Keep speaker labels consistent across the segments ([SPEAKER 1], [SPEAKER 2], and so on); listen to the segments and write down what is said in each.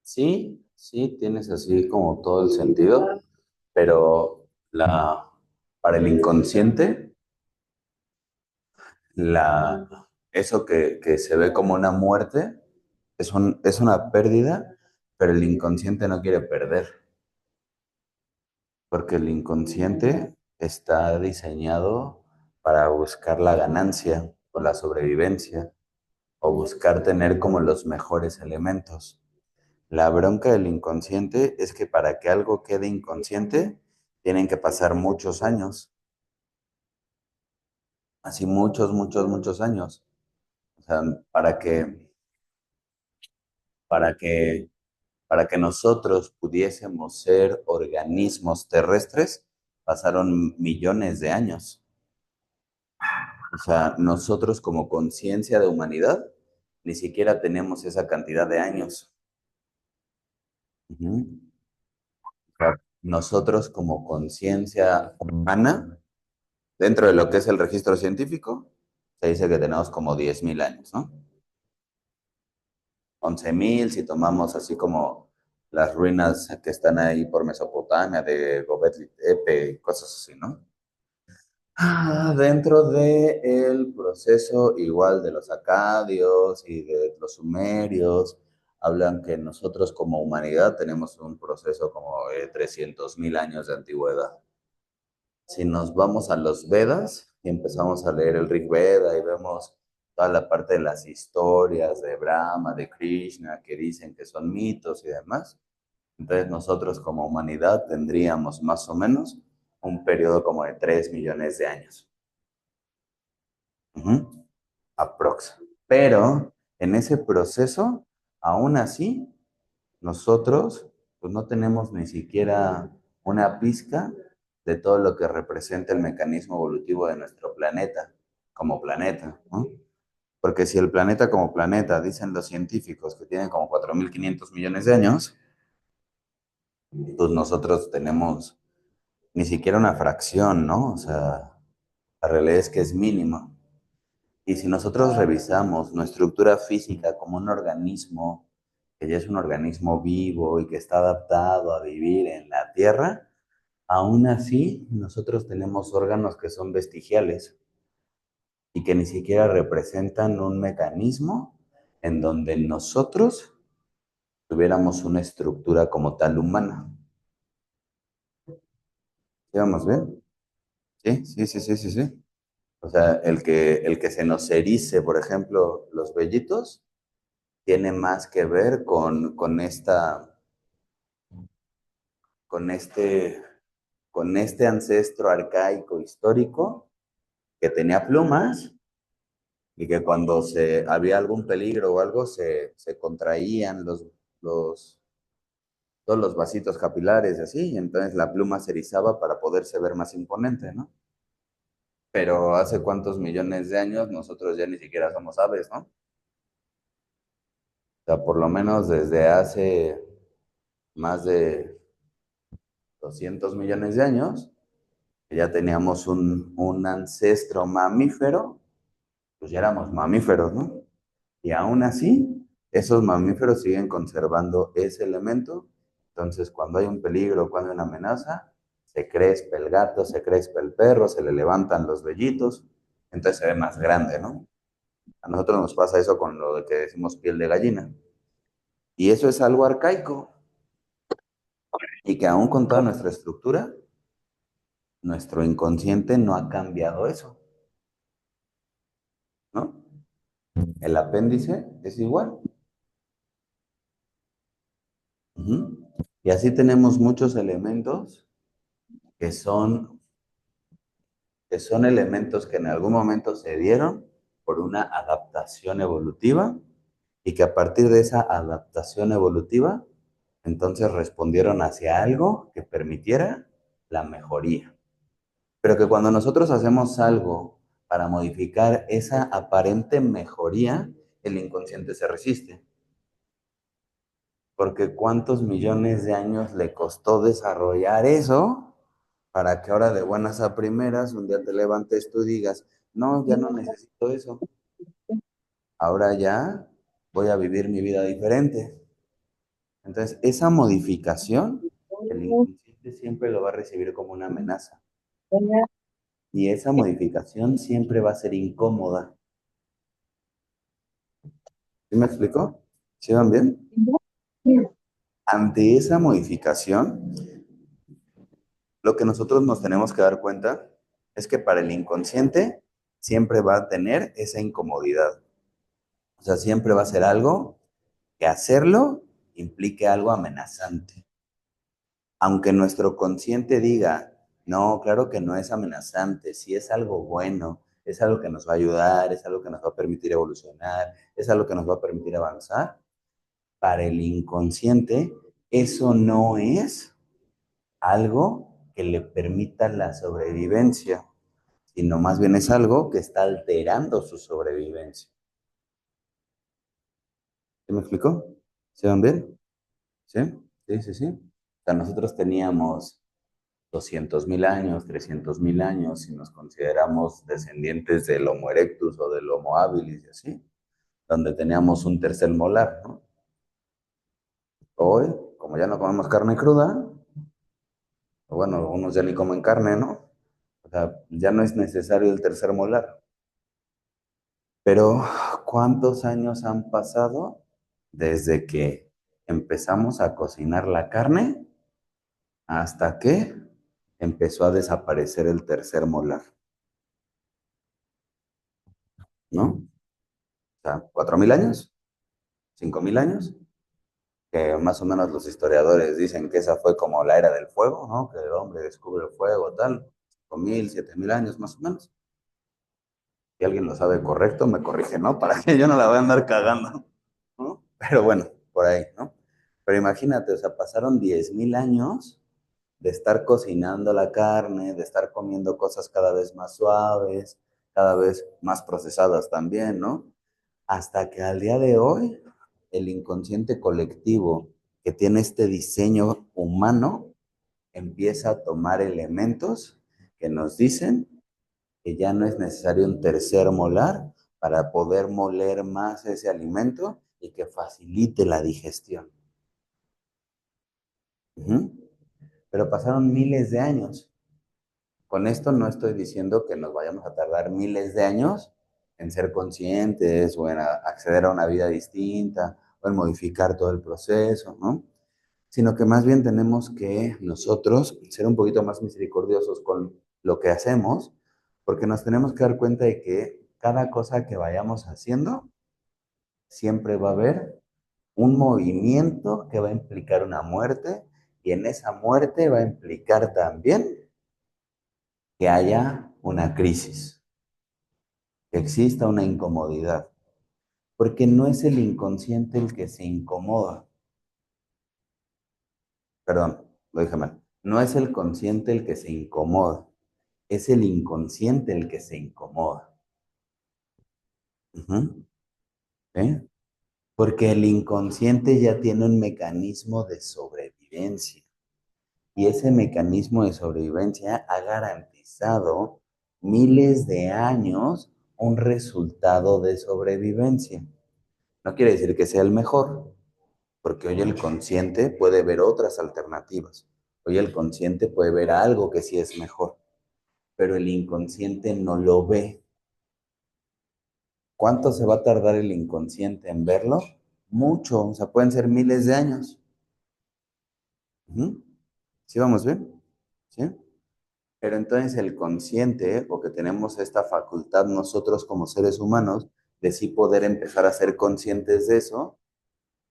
[SPEAKER 1] Sí, sí, tienes así como todo el sentido, pero para el inconsciente, eso que se ve como una muerte es una pérdida, pero el inconsciente no quiere perder, porque el inconsciente está diseñado para buscar la ganancia o la sobrevivencia o buscar tener como los mejores elementos. La bronca del inconsciente es que para que algo quede inconsciente, tienen que pasar muchos años, así muchos, muchos, muchos años. O sea, para que, para que, para que nosotros pudiésemos ser organismos terrestres, pasaron millones de años. O sea, nosotros como conciencia de humanidad, ni siquiera tenemos esa cantidad de años. Ujú. O sea, nosotros como conciencia humana, dentro de lo que es el registro científico, se dice que tenemos como 10.000 años, ¿no? 11.000 si tomamos así como las ruinas que están ahí por Mesopotamia, de Gobekli Tepe y cosas así, ¿no? Dentro del proceso igual de los acadios y de los sumerios, hablan que nosotros como humanidad tenemos un proceso como de 300.000 años de antigüedad. Si nos vamos a los Vedas y empezamos a leer el Rig Veda y vemos toda la parte de las historias de Brahma, de Krishna, que dicen que son mitos y demás, entonces nosotros como humanidad tendríamos más o menos un periodo como de 3 millones de años. Ujú, aprox. Pero en ese proceso, aún así, nosotros pues no tenemos ni siquiera una pizca de todo lo que representa el mecanismo evolutivo de nuestro planeta, como planeta, ¿no? Porque si el planeta como planeta, dicen los científicos que tiene como 4.500 millones de años, pues nosotros tenemos ni siquiera una fracción, ¿no? O sea, la realidad es que es mínima. Y si nosotros revisamos nuestra estructura física como un organismo, que ya es un organismo vivo y que está adaptado a vivir en la Tierra, aún así nosotros tenemos órganos que son vestigiales y que ni siquiera representan un mecanismo en donde nosotros tuviéramos una estructura como tal humana. ¿Sí vamos bien? Sí, sí, sí, sí, sí, sí. O sea, el que se nos erice, por ejemplo, los vellitos, tiene más que ver con este, con este ancestro arcaico histórico que tenía plumas y que cuando había algún peligro o algo se contraían los, todos los vasitos capilares y así, y entonces la pluma se erizaba para poderse ver más imponente, ¿no? Pero hace cuántos millones de años nosotros ya ni siquiera somos aves, ¿no? O sea, por lo menos desde hace más de 200 millones de años, ya teníamos un ancestro mamífero, pues ya éramos mamíferos, ¿no? Y aún así, esos mamíferos siguen conservando ese elemento. Entonces, cuando hay un peligro, cuando hay una amenaza, se crespa el gato, se crespa el perro, se le levantan los vellitos, entonces se ve más grande, ¿no? A nosotros nos pasa eso con lo de que decimos piel de gallina. Y eso es algo arcaico y que aún con toda nuestra estructura, nuestro inconsciente no ha cambiado eso, ¿no? El apéndice es igual. Ujú. Y así tenemos muchos elementos que son, que son elementos que en algún momento se dieron por una adaptación evolutiva y que a partir de esa adaptación evolutiva, entonces respondieron hacia algo que permitiera la mejoría. Pero que cuando nosotros hacemos algo para modificar esa aparente mejoría, el inconsciente se resiste. Porque cuántos millones de años le costó desarrollar eso para que ahora de buenas a primeras un día te levantes tú y digas, no, ya no necesito eso, ahora ya voy a vivir mi vida diferente. Entonces, esa modificación, el inconsciente siempre lo va a recibir como una amenaza. Y esa modificación siempre va a ser incómoda. ¿Sí me explico? ¿Sí van bien? Ante esa modificación, lo que nosotros nos tenemos que dar cuenta es que para el inconsciente siempre va a tener esa incomodidad. O sea, siempre va a ser algo que hacerlo implique algo amenazante. Aunque nuestro consciente diga, no, claro que no es amenazante, sí es algo bueno, es algo que nos va a ayudar, es algo que nos va a permitir evolucionar, es algo que nos va a permitir avanzar, para el inconsciente eso no es algo que le permita la sobrevivencia, sino más bien es algo que está alterando su sobrevivencia. ¿Sí me explico? ¿Se van bien? ¿Sí? Sí, sí, sí. O sea, nosotros teníamos 200.000 años, 300.000 años, si nos consideramos descendientes del Homo erectus o del Homo habilis y así, donde teníamos un tercer molar, ¿no? Hoy, como ya no comemos carne cruda, o bueno, algunos ya ni comen carne, ¿no? O sea, ya no es necesario el tercer molar. Pero, ¿cuántos años han pasado desde que empezamos a cocinar la carne hasta que empezó a desaparecer el tercer molar? ¿No? O sea, 4.000 años, 5.000 años, que más o menos los historiadores dicen que esa fue como la era del fuego, ¿no? Que el hombre descubre el fuego, tal, 5.000, 7.000 años más o menos. Si alguien lo sabe correcto, me corrige, ¿no? Para que yo no la voy a andar cagando, ¿no? Pero bueno, por ahí, ¿no? Pero imagínate, o sea, pasaron 10.000 años de estar cocinando la carne, de estar comiendo cosas cada vez más suaves, cada vez más procesadas también, ¿no? Hasta que al día de hoy, el inconsciente colectivo que tiene este diseño humano empieza a tomar elementos que nos dicen que ya no es necesario un tercer molar para poder moler más ese alimento y que facilite la digestión. Ujú. Pero pasaron miles de años. Con esto no estoy diciendo que nos vayamos a tardar miles de años en ser conscientes o en acceder a una vida distinta o en modificar todo el proceso, ¿no? Sino que más bien tenemos que nosotros ser un poquito más misericordiosos con lo que hacemos, porque nos tenemos que dar cuenta de que cada cosa que vayamos haciendo siempre va a haber un movimiento que va a implicar una muerte y en esa muerte va a implicar también que haya una crisis, que exista una incomodidad, porque no es el inconsciente el que se incomoda, perdón, lo dije mal, no es el consciente el que se incomoda, es el inconsciente el que se incomoda. Ujú. ¿Sí? Porque el inconsciente ya tiene un mecanismo de sobrevivencia y ese mecanismo de sobrevivencia ha garantizado miles de años un resultado de sobrevivencia. No quiere decir que sea el mejor, porque hoy el consciente puede ver otras alternativas. Hoy el consciente puede ver algo que sí es mejor, pero el inconsciente no lo ve. ¿Cuánto se va a tardar el inconsciente en verlo? Mucho, o sea, pueden ser miles de años. Ujú. ¿Sí vamos bien? ¿Sí? Pero entonces el consciente, o que tenemos esta facultad nosotros como seres humanos, de sí poder empezar a ser conscientes de eso,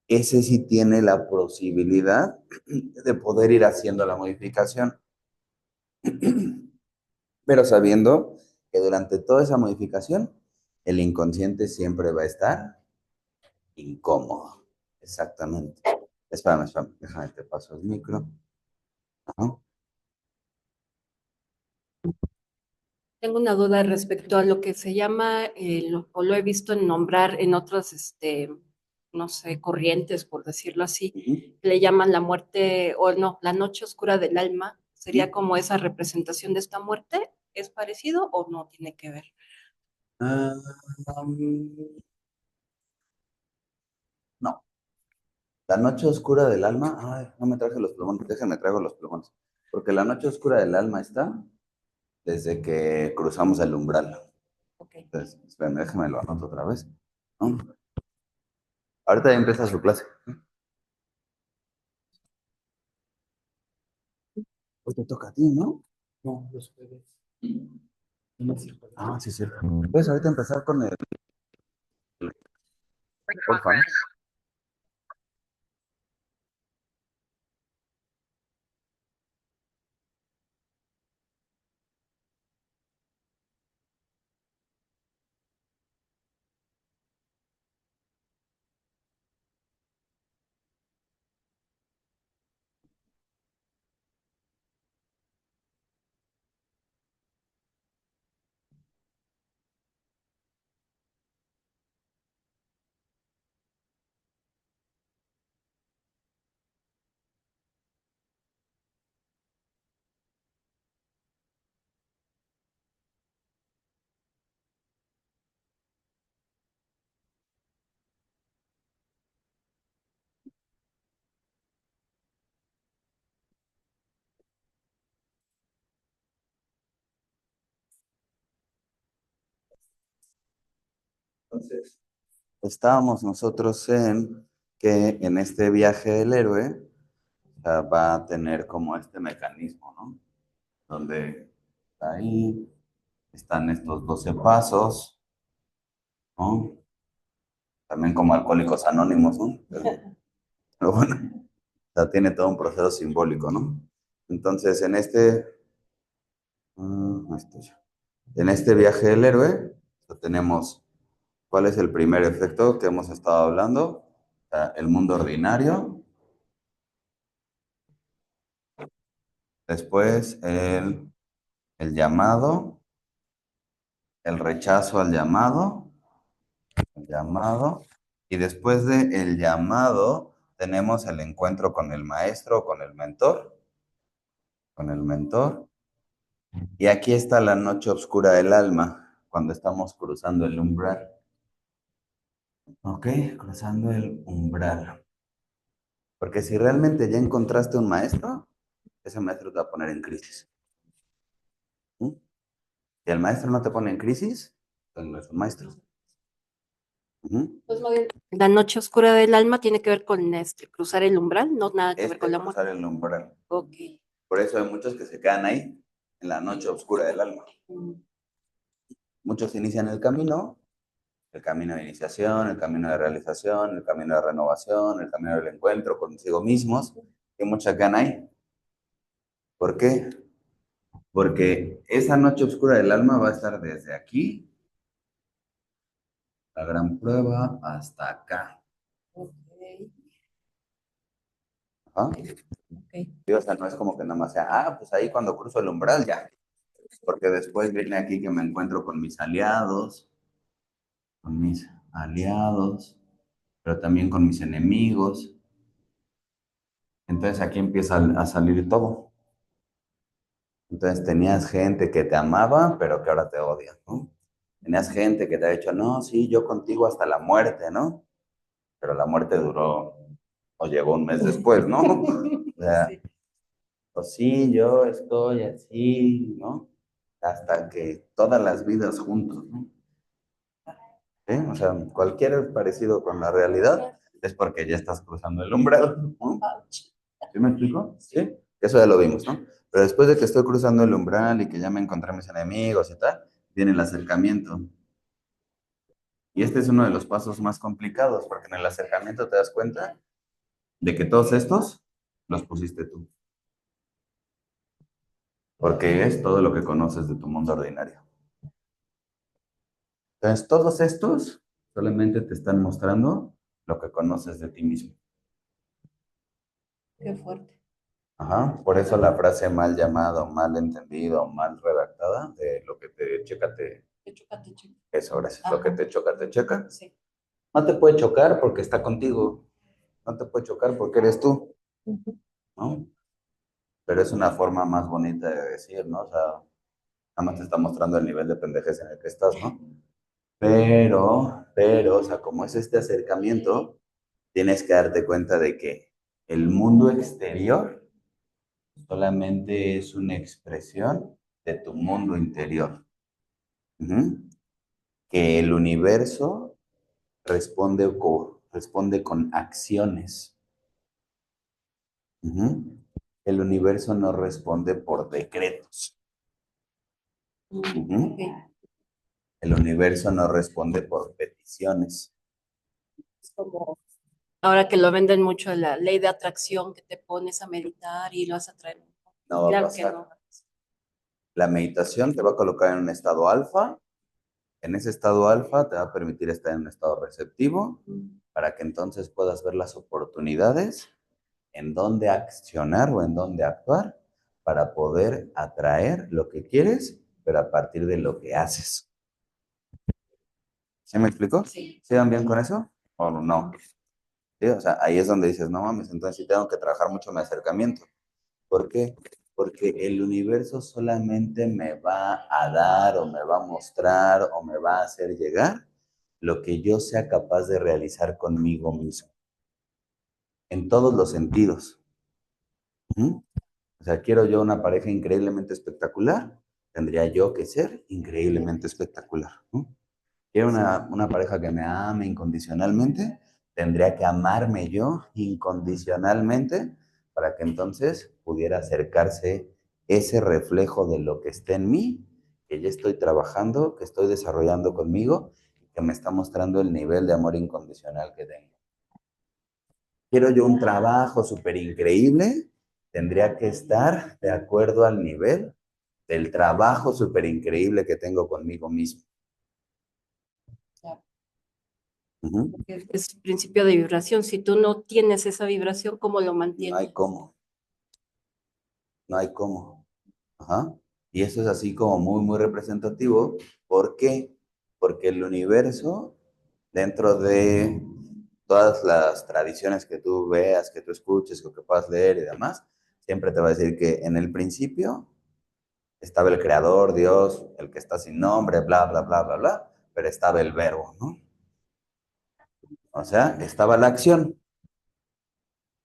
[SPEAKER 1] ese sí tiene la posibilidad de poder ir haciendo la modificación, pero sabiendo que durante toda esa modificación, el inconsciente siempre va a estar incómodo. Exactamente. Espérame, espérame, déjame te paso el micro. Ajá.
[SPEAKER 2] Tengo una duda respecto a lo que se llama, o lo he visto en nombrar en otras, no sé, corrientes, por decirlo así,
[SPEAKER 1] Ujú,
[SPEAKER 2] le llaman la muerte, o no, la noche oscura del alma. ¿Sería
[SPEAKER 1] ujú.
[SPEAKER 2] como esa representación de esta muerte? ¿Es parecido o no tiene que ver?
[SPEAKER 1] Ah, no, La noche oscura del alma, ay, no me traje los plumones, déjenme traigo los plumones. Porque la noche oscura del alma está desde que cruzamos el umbral.
[SPEAKER 2] Ok.
[SPEAKER 1] Entonces, espérenme, déjenme lo anoto otra vez. ¿No? Ahorita ya empieza su clase. Pues te toca a ti, ¿no?
[SPEAKER 3] No, los jueves.
[SPEAKER 1] Ah, sí, sí. Puedes ahorita empezar con el, por favor. Entonces, estábamos nosotros en que en este viaje del héroe o sea, va a tener como este mecanismo, ¿no? Donde ahí están estos 12 pasos, ¿no? También como alcohólicos anónimos, ¿no? Pero bueno, o sea, tiene todo un proceso simbólico, ¿no? Entonces, en este viaje del héroe, tenemos cuál es el primer efecto que hemos estado hablando, o sea, el mundo ordinario, después el llamado, el rechazo al llamado, el llamado, y después de el llamado tenemos el encuentro con el maestro, con el mentor, y aquí está la noche oscura del alma, cuando estamos cruzando el umbral. Ok, cruzando el umbral. Porque si realmente ya encontraste un maestro, ese maestro te va a poner en crisis. ¿Mm? Si el maestro no te pone en crisis, pues no es un maestro. Ujú.
[SPEAKER 2] Pues más bien, la noche oscura del alma tiene que ver con cruzar el umbral, no nada que ver con la
[SPEAKER 1] Cruzar
[SPEAKER 2] muerte.
[SPEAKER 1] el umbral.
[SPEAKER 2] Ok.
[SPEAKER 1] Por eso hay muchos que se quedan ahí, en la noche oscura del alma.
[SPEAKER 2] Mm.
[SPEAKER 1] Muchos inician el camino de iniciación, el camino de realización, el camino de renovación, el camino del encuentro consigo mismos, y muchos quedan ahí. ¿Por qué? Porque esa noche oscura del alma va a estar desde aquí, la gran prueba, hasta acá.
[SPEAKER 2] Ok,
[SPEAKER 1] ¿Ah?
[SPEAKER 2] ok.
[SPEAKER 1] Sí, o sea, no es como que nada más sea, ah, pues ahí cuando cruzo el umbral ya. Porque después viene aquí que me encuentro con mis aliados, pero también con mis enemigos. Entonces aquí empieza a salir todo. Entonces tenías gente que te amaba, pero que ahora te odia, ¿no? Tenías gente que te ha dicho, no, sí, yo contigo hasta la muerte, ¿no? Pero la muerte duró o llegó un mes después, ¿no? O sea,
[SPEAKER 2] Sí.
[SPEAKER 1] pues sí, yo estoy así, ¿no? Hasta que todas las vidas juntos, ¿no? ¿Sí? O sea, cualquier parecido con la realidad es porque ya estás cruzando el umbral, ¿no? ¿Sí me explico? Sí. Eso ya lo vimos, ¿no? Pero después de que estoy cruzando el umbral y que ya me encontré a mis enemigos y tal, viene el acercamiento. Y este es uno de los pasos más complicados, porque en el acercamiento te das cuenta de que todos estos los pusiste tú, porque es todo lo que conoces de tu mundo ordinario. Entonces, todos estos solamente te están mostrando lo que conoces de ti mismo.
[SPEAKER 2] Qué fuerte.
[SPEAKER 1] Ajá, por eso la frase mal llamado, mal entendido, mal redactada, de lo que te checa,
[SPEAKER 2] Te choca, te choca.
[SPEAKER 1] eso, gracias, lo que te choca, te checa.
[SPEAKER 2] Sí.
[SPEAKER 1] No te puede chocar porque está contigo, no te puede chocar porque eres tú,
[SPEAKER 2] Ujú.
[SPEAKER 1] ¿no? Pero es una forma más bonita de decir, ¿no? O sea, nada más te está mostrando el nivel de pendejez en el que estás, ¿no? Pero, o sea, como es este acercamiento, tienes que darte cuenta de que el mundo exterior solamente es una expresión de tu mundo interior. Ujú. Que el universo responde con acciones. Ujú. El universo no responde por decretos. Ujú.
[SPEAKER 2] Ok.
[SPEAKER 1] El universo no responde por peticiones.
[SPEAKER 2] Es como ahora que lo venden mucho la ley de atracción, que te pones a meditar y lo vas a traer.
[SPEAKER 1] No va a
[SPEAKER 2] Claro que
[SPEAKER 1] pasar.
[SPEAKER 2] no.
[SPEAKER 1] La meditación te va a colocar en un estado alfa. En ese estado alfa te va a permitir estar en un estado receptivo para que entonces puedas ver las oportunidades en dónde accionar o en dónde actuar para poder atraer lo que quieres, pero a partir de lo que haces. ¿Sí me explico?
[SPEAKER 2] Sí.
[SPEAKER 1] ¿Sí van bien con eso? ¿O no? ¿Sí? O sea, ahí es donde dices, no mames, entonces sí tengo que trabajar mucho mi acercamiento. ¿Por qué? Porque el universo solamente me va a dar o me va a mostrar o me va a hacer llegar lo que yo sea capaz de realizar conmigo mismo, en todos los sentidos. ¿Mm? O sea, quiero yo una pareja increíblemente espectacular, tendría yo que ser increíblemente espectacular, ¿no? Quiero una pareja que me ame incondicionalmente, tendría que amarme yo incondicionalmente para que entonces pudiera acercarse ese reflejo de lo que está en mí, que ya estoy trabajando, que estoy desarrollando conmigo, que me está mostrando el nivel de amor incondicional que tengo. Quiero yo un trabajo súper increíble, tendría que estar de acuerdo al nivel del trabajo súper increíble que tengo conmigo mismo. Ujú.
[SPEAKER 2] Es principio de vibración. Si tú no tienes esa vibración, ¿cómo lo
[SPEAKER 1] No hay
[SPEAKER 2] mantienes?
[SPEAKER 1] cómo, no hay cómo. Ajá. Y eso es así como muy, muy representativo. ¿Por qué? Porque el universo, dentro de todas las tradiciones que tú veas, que tú escuches, o que puedas leer y demás, siempre te va a decir que en el principio estaba el creador, Dios, el que está sin nombre, bla, bla, bla, bla, bla, pero estaba el verbo, ¿no? O sea, estaba la acción.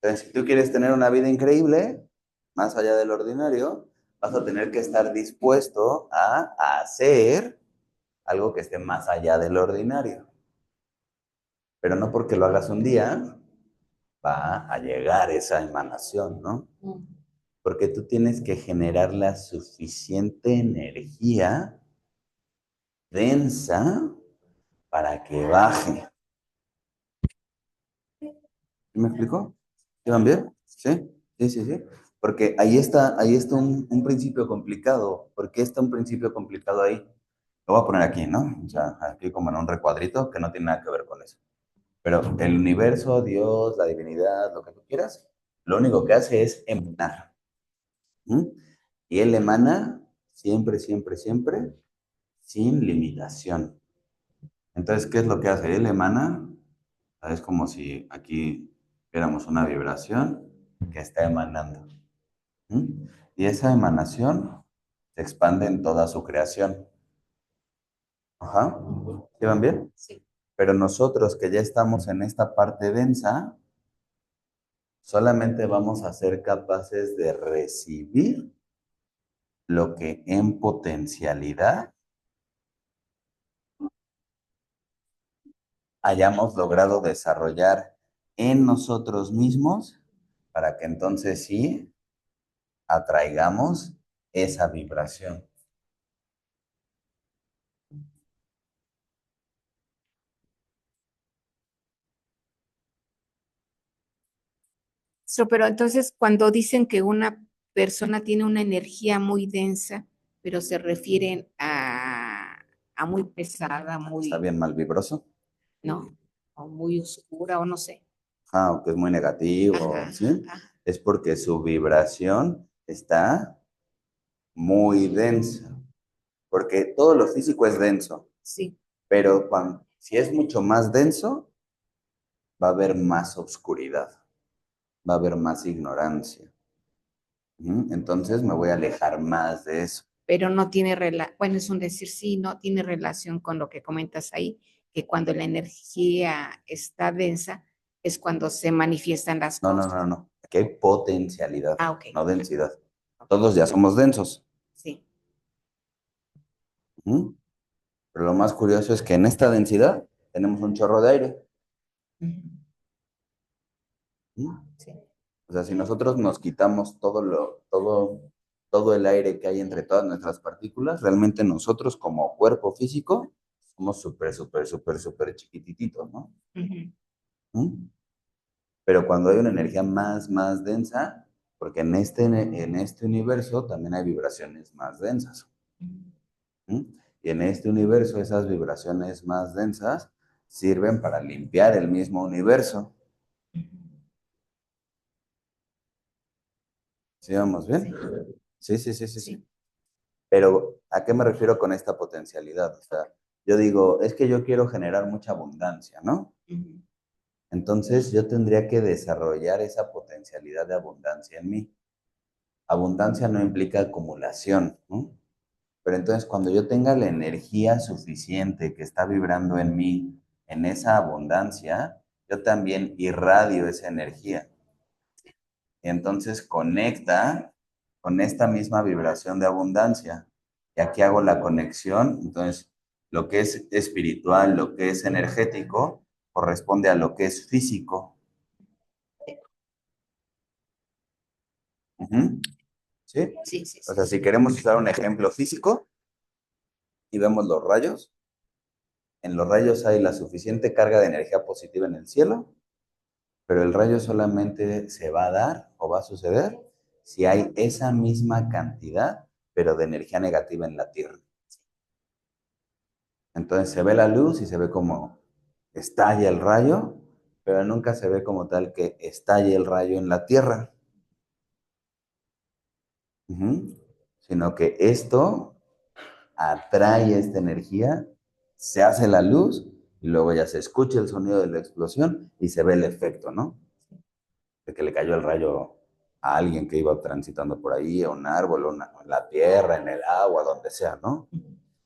[SPEAKER 1] Entonces, si tú quieres tener una vida increíble, más allá del ordinario, vas a tener que estar dispuesto a hacer algo que esté más allá del ordinario. Pero no porque lo hagas un día, va a llegar esa emanación, ¿no? Porque tú tienes que generar la suficiente energía densa para que baje. ¿Sí me explico? ¿Sí van bien? ¿Sí? Sí, sí, sí. Porque ahí está un principio complicado. ¿Por qué está un principio complicado ahí? Lo voy a poner aquí, ¿no? O sea, aquí como en un recuadrito que no tiene nada que ver con eso. Pero el universo, Dios, la divinidad, lo que tú quieras, lo único que hace es emanar. ¿Mm? Y él emana siempre, siempre, siempre, sin limitación. Entonces, ¿qué es lo que hace? Él emana, es como si aquí viéramos una vibración que está emanando. ¿Mm? Y esa emanación se expande en toda su creación. Ajá. ¿Sí van bien?
[SPEAKER 2] Sí.
[SPEAKER 1] Pero nosotros que ya estamos en esta parte densa, solamente vamos a ser capaces de recibir lo que en potencialidad hayamos logrado desarrollar en nosotros mismos para que entonces sí atraigamos esa vibración.
[SPEAKER 3] Pero entonces cuando dicen que una persona tiene una energía muy densa, pero se refieren a muy pesada,
[SPEAKER 1] ¿Está
[SPEAKER 3] muy,
[SPEAKER 1] bien mal vibroso?
[SPEAKER 3] no, o muy oscura, o no sé.
[SPEAKER 1] O que es muy negativo,
[SPEAKER 3] Ajá,
[SPEAKER 1] ¿sí?
[SPEAKER 3] ajá,
[SPEAKER 1] Es porque su vibración está muy densa. Porque todo lo físico es denso,
[SPEAKER 3] sí.
[SPEAKER 1] pero si es mucho más denso, va a haber más oscuridad, va a haber más ignorancia. ¿Mm? Entonces me voy a alejar más de eso.
[SPEAKER 3] Pero no tiene bueno, es un decir sí, no tiene relación con lo que comentas ahí, que cuando la energía está densa, es cuando se manifiestan las
[SPEAKER 1] No,
[SPEAKER 3] cosas.
[SPEAKER 1] no, no, no. Aquí hay potencialidad,
[SPEAKER 3] Ah, ok.
[SPEAKER 1] no densidad. Todos ya somos densos.
[SPEAKER 3] Sí.
[SPEAKER 1] Ujú. Pero lo más curioso es que en esta densidad tenemos un chorro de aire.
[SPEAKER 3] Ujú.
[SPEAKER 1] ¿Mm?
[SPEAKER 3] Sí.
[SPEAKER 1] O sea, si nosotros nos quitamos todo el aire que hay entre todas nuestras partículas, realmente nosotros como cuerpo físico somos súper, súper, súper, súper chiquitititos, ¿no?
[SPEAKER 3] Ujú.
[SPEAKER 1] ¿Mm? Pero cuando hay una energía más densa, porque en este universo también hay vibraciones más densas. ¿Mm? Y en este universo esas vibraciones más densas sirven para limpiar el mismo universo. ¿Sí vamos bien? Sí, sí, sí, sí, sí.
[SPEAKER 3] Sí.
[SPEAKER 1] Pero, ¿a qué me refiero con esta potencialidad? O sea, yo digo, es que yo quiero generar mucha abundancia, ¿no?
[SPEAKER 3] Ujú.
[SPEAKER 1] Entonces yo tendría que desarrollar esa potencialidad de abundancia en mí. Abundancia no implica acumulación, ¿no? Pero entonces cuando yo tenga la energía suficiente que está vibrando en mí, en esa abundancia, yo también irradio esa energía. Y entonces conecta con esta misma vibración de abundancia. Y aquí hago la conexión, entonces lo que es espiritual, lo que es energético, corresponde a lo que es físico. Ujú. ¿Sí?
[SPEAKER 3] Sí, sí,
[SPEAKER 1] O
[SPEAKER 3] sí.
[SPEAKER 1] sea, si queremos usar un ejemplo físico y vemos los rayos, en los rayos hay la suficiente carga de energía positiva en el cielo, pero el rayo solamente se va a dar o va a suceder si hay esa misma cantidad, pero de energía negativa en la Tierra. Entonces se ve la luz y se ve como estalla el rayo, pero nunca se ve como tal que estalle el rayo en la Tierra. Ujú. Sino que esto atrae esta energía, se hace la luz y luego ya se escucha el sonido de la explosión y se ve el efecto, ¿no? De que le cayó el rayo a alguien que iba transitando por ahí, a un árbol, en la tierra, en el agua, donde sea, ¿no?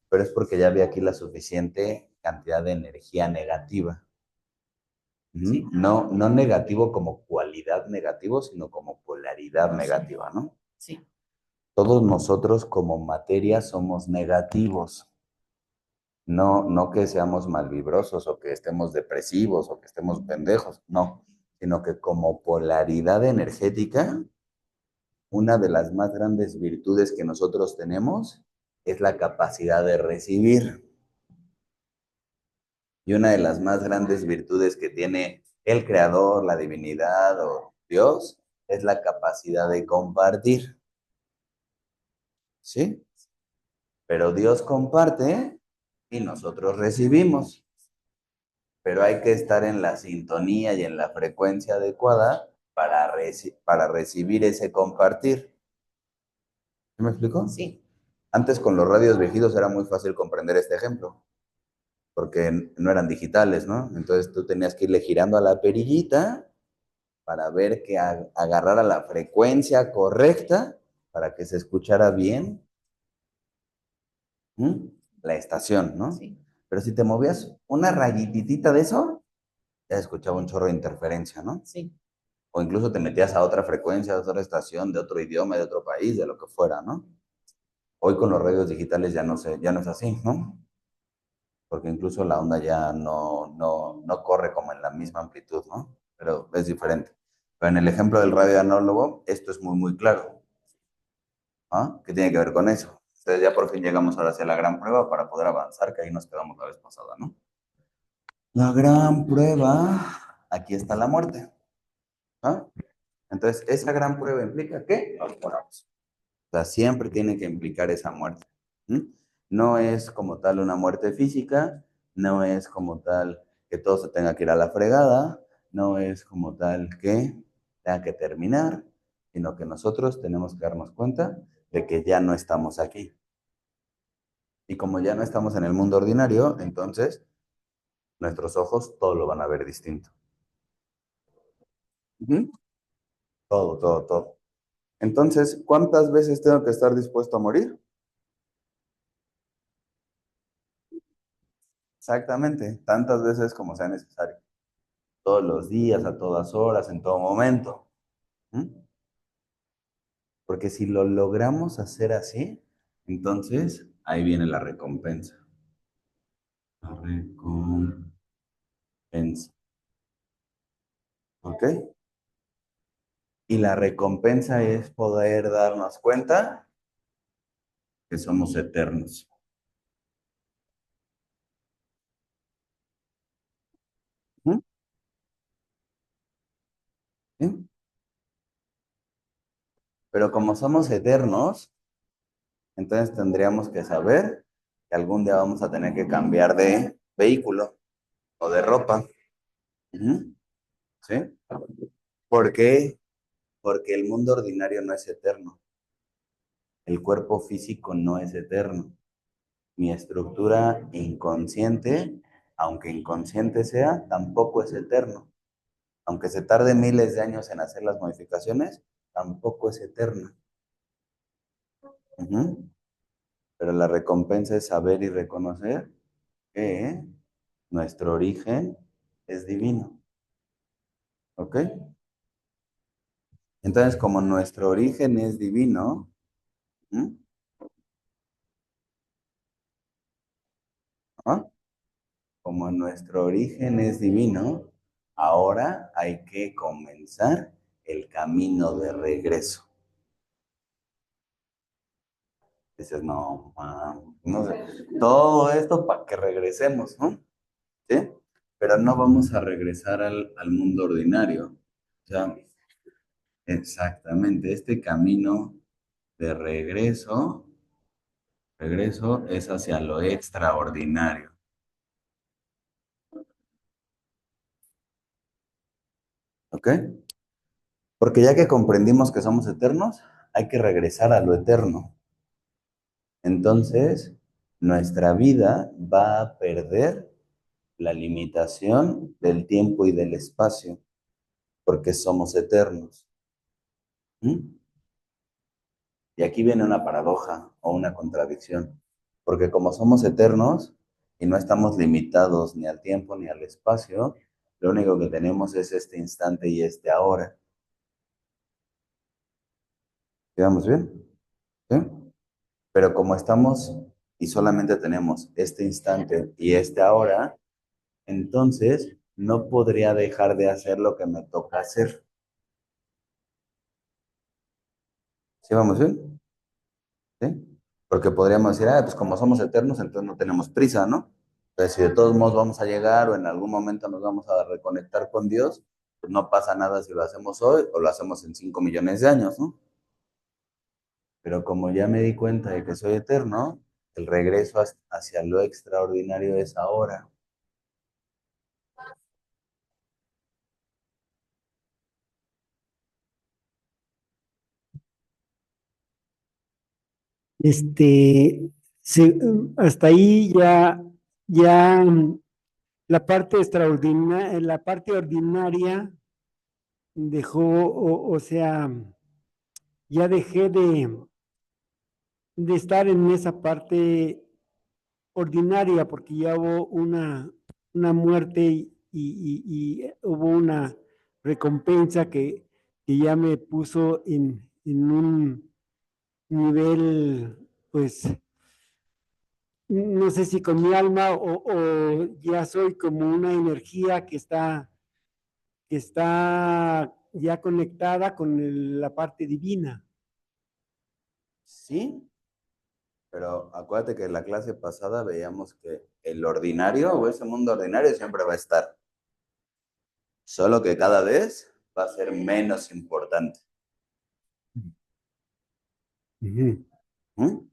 [SPEAKER 1] Pero es porque ya había aquí la suficiente cantidad de energía negativa.
[SPEAKER 3] Sí.
[SPEAKER 1] No, no negativo como cualidad negativo, sino como polaridad negativa, ¿no?
[SPEAKER 3] Sí.
[SPEAKER 1] Todos nosotros como materia somos negativos. No, no que seamos malvibrosos o que estemos depresivos o que estemos pendejos, no, sino que como polaridad energética, una de las más grandes virtudes que nosotros tenemos es la capacidad de recibir. Y una de las más grandes virtudes que tiene el creador, la divinidad o Dios es la capacidad de compartir. ¿Sí? Pero Dios comparte y nosotros recibimos. Pero hay que estar en la sintonía y en la frecuencia adecuada para recibir ese compartir. ¿Sí me explico?
[SPEAKER 3] Sí.
[SPEAKER 1] Antes con los radios viejitos era muy fácil comprender este ejemplo, porque no eran digitales, ¿no? Entonces tú tenías que irle girando a la perillita para ver que agarrara la frecuencia correcta para que se escuchara bien, ¿m? La estación, ¿no?
[SPEAKER 3] Sí.
[SPEAKER 1] Pero si te movías una rayititita de eso, ya escuchaba un chorro de interferencia, ¿no?
[SPEAKER 3] Sí.
[SPEAKER 1] O incluso te metías a otra frecuencia, a otra estación, de otro idioma, de otro país, de lo que fuera, ¿no? Hoy con los radios digitales ya no sé, ya no es así, ¿no? Porque incluso la onda ya no corre como en la misma amplitud, ¿no? Pero es diferente. Pero en el ejemplo del radio análogo, esto es muy, muy claro. ¿Ah? ¿Qué tiene que ver con eso? Entonces ya por fin llegamos ahora hacia la gran prueba para poder avanzar, que ahí nos quedamos la vez pasada, ¿no? La gran prueba, aquí está la muerte. ¿Ah? Entonces, esa gran prueba implica que nos moramos. O sea, siempre tiene que implicar esa muerte. ¿Mm? No es como tal una muerte física, no es como tal que todo se tenga que ir a la fregada, no es como tal que tenga que terminar, sino que nosotros tenemos que darnos cuenta de que ya no estamos aquí. Y como ya no estamos en el mundo ordinario, entonces nuestros ojos todo lo van a ver distinto. Ujú. Todo, todo, todo. Entonces, ¿cuántas veces tengo que estar dispuesto a morir? Exactamente, tantas veces como sea necesario. todos los días, a todas horas, en todo momento. ¿Mm? Porque si lo logramos hacer así, entonces ahí viene la recompensa. La recompensa. ¿Ok? Y la recompensa es poder darnos cuenta que somos eternos. ¿Mm? ¿Sí? Pero como somos eternos, entonces tendríamos que saber que algún día vamos a tener que cambiar de vehículo o de ropa. Ujú. ¿Sí? ¿Por qué? Porque el mundo ordinario no es eterno. El cuerpo físico no es eterno. Mi estructura inconsciente, aunque inconsciente sea, tampoco es eterno. Aunque se tarde miles de años en hacer las modificaciones, tampoco es eterna. Ujú. Pero la recompensa es saber y reconocer que nuestro origen es divino. ¿Ok? Entonces, como nuestro origen es divino, ¿mm? ¿Ah? Como nuestro origen es divino, ahora hay que comenzar el camino de regreso. Dices, no, no sé, todo esto para que regresemos, ¿no? ¿Sí? Pero no vamos a regresar al mundo ordinario. O sea, exactamente, este camino de regreso es hacia lo extraordinario. ¿Ok? Porque ya que comprendimos que somos eternos, hay que regresar a lo eterno. Entonces, nuestra vida va a perder la limitación del tiempo y del espacio, porque somos eternos. ¿Mm? Y aquí viene una paradoja o una contradicción, porque como somos eternos y no estamos limitados ni al tiempo ni al espacio, lo único que tenemos es este instante y este ahora. ¿Quedamos bien? ¿Sí? Pero como estamos y solamente tenemos este instante y este ahora, entonces no podría dejar de hacer lo que me toca hacer. ¿Sí vamos bien? ¿Sí? Porque podríamos decir, pues como somos eternos, entonces no tenemos prisa, ¿no? Entonces, si de todos modos vamos a llegar o en algún momento nos vamos a reconectar con Dios, pues no pasa nada si lo hacemos hoy o lo hacemos en 5 millones de años, ¿no? Pero como ya me di cuenta de que soy eterno, el regreso hacia lo extraordinario es ahora.
[SPEAKER 4] Este, hasta ahí ya la parte extraordinaria, la parte ordinaria dejó, o sea, ya dejé de estar en esa parte ordinaria porque ya hubo una muerte y hubo una recompensa que ya me puso en un nivel, pues, no sé si con mi alma o ya soy como una energía que está ya conectada con la parte divina.
[SPEAKER 1] Sí, pero acuérdate que en la clase pasada veíamos que el ordinario o ese mundo ordinario siempre va a estar, solo que cada vez va a ser menos importante.
[SPEAKER 4] Ujú.
[SPEAKER 1] ¿Mm?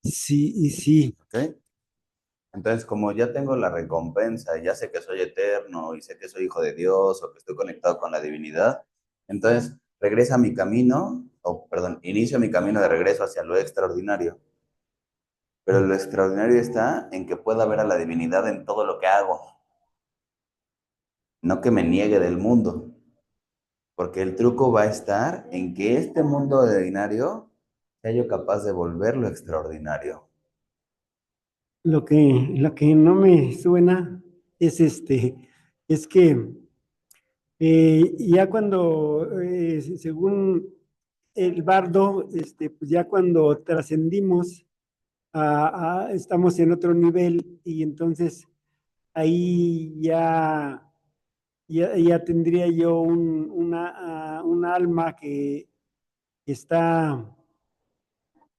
[SPEAKER 4] Sí, y sí.
[SPEAKER 1] ¿Ok? Entonces, como ya tengo la recompensa y ya sé que soy eterno y sé que soy hijo de Dios o que estoy conectado con la divinidad, entonces regresa a mi camino, o perdón, inicio mi camino de regreso hacia lo extraordinario. Pero lo extraordinario está en que pueda ver a la divinidad en todo lo que hago, no que me niegue del mundo, porque el truco va a estar en que este mundo ordinario sea yo capaz de volverlo extraordinario.
[SPEAKER 4] Lo que no me suena es es que ya cuando, según el bardo, pues ya cuando trascendimos, estamos en otro nivel y entonces ahí ya tendría yo un alma que está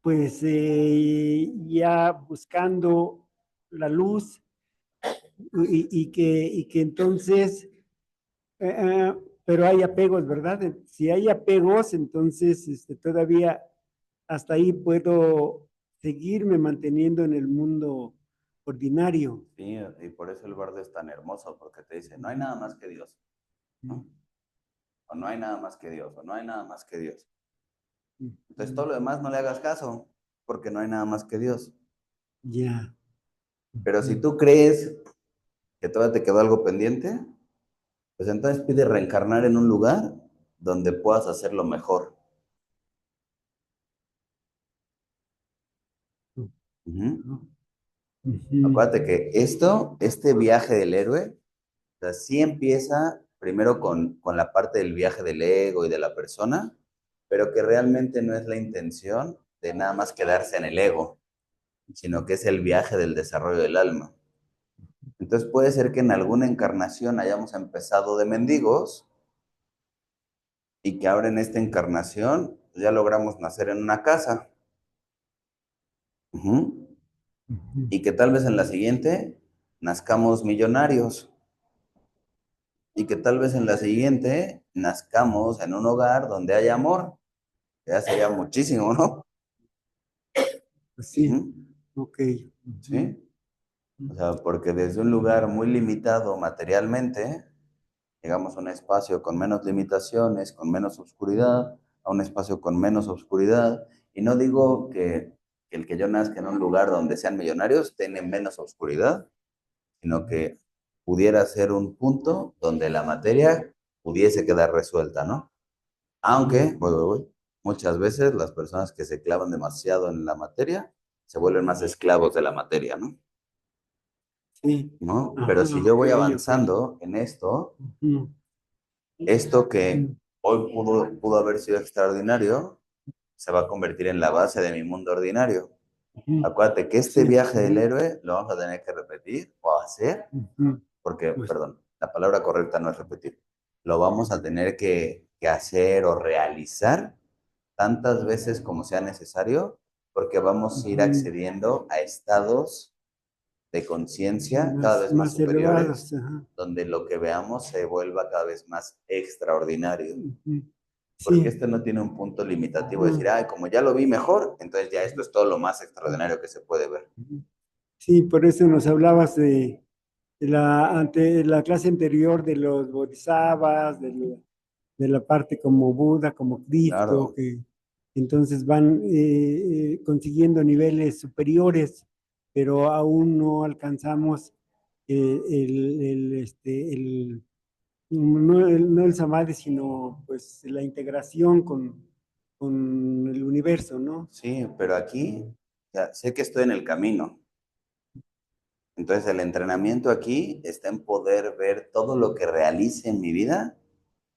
[SPEAKER 4] pues ya buscando la luz y que entonces, pero hay apegos, ¿verdad? Si hay apegos, entonces todavía hasta ahí puedo seguirme manteniendo en el mundo ordinario.
[SPEAKER 1] Sí, y por eso el bardo es tan hermoso, porque te dice, no hay nada más que Dios, ¿no? O no hay nada más que Dios, o no hay nada más que Dios. Entonces todo lo demás no le hagas caso, porque no hay nada más que Dios.
[SPEAKER 4] Ya.
[SPEAKER 1] Pero si tú crees que todavía te quedó algo pendiente, pues entonces pide reencarnar en un lugar donde puedas hacerlo mejor. Ujú. Acuérdate que este viaje del héroe, o sea, sí empieza primero con la parte del viaje del ego y de la persona, pero que realmente no es la intención de nada más quedarse en el ego, sino que es el viaje del desarrollo del alma. Entonces puede ser que en alguna encarnación hayamos empezado de mendigos y que ahora en esta encarnación pues, ya logramos nacer en una casa. Ujú. Y que tal vez en la siguiente nazcamos millonarios. Y que tal vez en la siguiente nazcamos en un hogar donde haya amor. Ya sería muchísimo, ¿no?
[SPEAKER 4] Sí,
[SPEAKER 1] Ujú.
[SPEAKER 4] ok.
[SPEAKER 1] ¿Sí? O sea, porque desde un lugar muy limitado materialmente, llegamos a un espacio con menos limitaciones, con menos oscuridad, a un espacio con menos oscuridad. Y no digo que el que yo nazca en un lugar donde sean millonarios tiene menos oscuridad, sino que pudiera ser un punto donde la materia pudiese quedar resuelta, ¿no? Aunque, muchas veces las personas que se clavan demasiado en la materia se vuelven más esclavos de la materia, ¿no?
[SPEAKER 4] Sí.
[SPEAKER 1] ¿No? Pero
[SPEAKER 4] Ajá,
[SPEAKER 1] si yo voy
[SPEAKER 4] ok, ok.
[SPEAKER 1] avanzando en esto,
[SPEAKER 4] Ujú,
[SPEAKER 1] esto que
[SPEAKER 4] ujú.
[SPEAKER 1] hoy pudo haber sido extraordinario, se va a convertir en la base de mi mundo ordinario.
[SPEAKER 4] Ujú.
[SPEAKER 1] Acuérdate que este
[SPEAKER 4] Sí.
[SPEAKER 1] viaje del
[SPEAKER 4] Ujú,
[SPEAKER 1] héroe lo vamos a tener que repetir o hacer,
[SPEAKER 4] ujú.
[SPEAKER 1] porque,
[SPEAKER 4] Pues,
[SPEAKER 1] perdón, la palabra correcta no es repetir. Lo vamos a tener que hacer o realizar tantas veces como sea necesario, porque vamos a ir
[SPEAKER 4] ujú.
[SPEAKER 1] accediendo a estados de conciencia cada vez más
[SPEAKER 4] Más
[SPEAKER 1] superiores,
[SPEAKER 4] elevados. Ajá.
[SPEAKER 1] donde lo que veamos se vuelva cada vez más extraordinario.
[SPEAKER 4] Ujú.
[SPEAKER 1] Porque
[SPEAKER 4] Sí.
[SPEAKER 1] este no tiene un punto limitativo de decir,
[SPEAKER 4] Ujú,
[SPEAKER 1] ay, como ya lo vi mejor, entonces ya esto es todo lo más extraordinario que se puede ver.
[SPEAKER 4] ujú. Sí, por eso nos hablabas ante la clase anterior de los bodhisattvas, de la parte como Buda, como Cristo,
[SPEAKER 1] Claro,
[SPEAKER 4] que entonces van consiguiendo niveles superiores, pero aún no alcanzamos no el samadhi, sino pues la integración con el universo, ¿no?
[SPEAKER 1] sí, pero aquí ya, sé que estoy en el camino. Entonces el entrenamiento aquí está en poder ver todo lo que realice en mi vida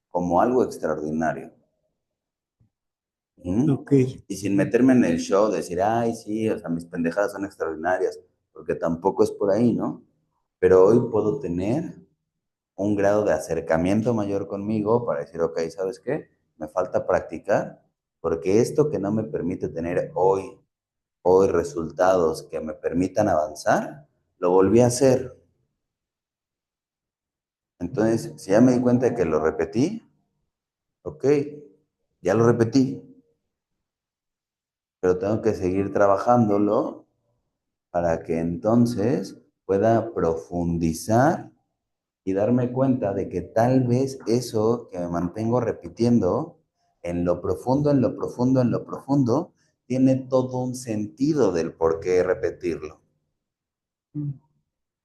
[SPEAKER 1] como algo extraordinario. ¿Mm?
[SPEAKER 4] Ok.
[SPEAKER 1] Y sin meterme en el show, decir, ay, sí, o sea, mis pendejadas son extraordinarias, porque tampoco es por ahí, ¿no? Pero hoy puedo tener un grado de acercamiento mayor conmigo para decir, ok, ¿sabes qué? Me falta practicar, porque esto que no me permite tener hoy resultados que me permitan avanzar, lo volví a hacer. Entonces, si ya me di cuenta de que lo repetí, ok, ya lo repetí, pero tengo que seguir trabajándolo para que entonces pueda profundizar y darme cuenta de que tal vez eso que me mantengo repitiendo en lo profundo, en lo profundo, en lo profundo, tiene todo un sentido del por qué repetirlo.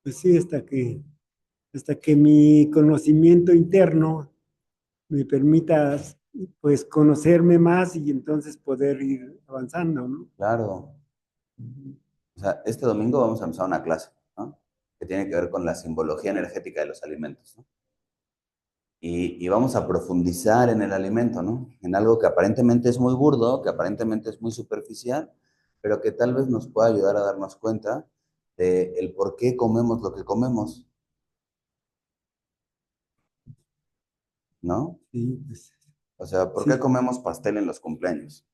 [SPEAKER 4] Pues sí, hasta que mi conocimiento interno me permita, pues, conocerme más y entonces poder ir avanzando, ¿no?
[SPEAKER 1] Claro. O sea, este domingo vamos a empezar una clase, ¿no? Que tiene que ver con la simbología energética de los alimentos, ¿no? y vamos a profundizar en el alimento, ¿no? En algo que aparentemente es muy burdo, que aparentemente es muy superficial, pero que tal vez nos pueda ayudar a darnos cuenta de el por qué comemos lo que comemos, ¿no?
[SPEAKER 4] Sí, pues,
[SPEAKER 1] O sea, ¿por qué
[SPEAKER 4] sí,
[SPEAKER 1] comemos pastel en los cumpleaños?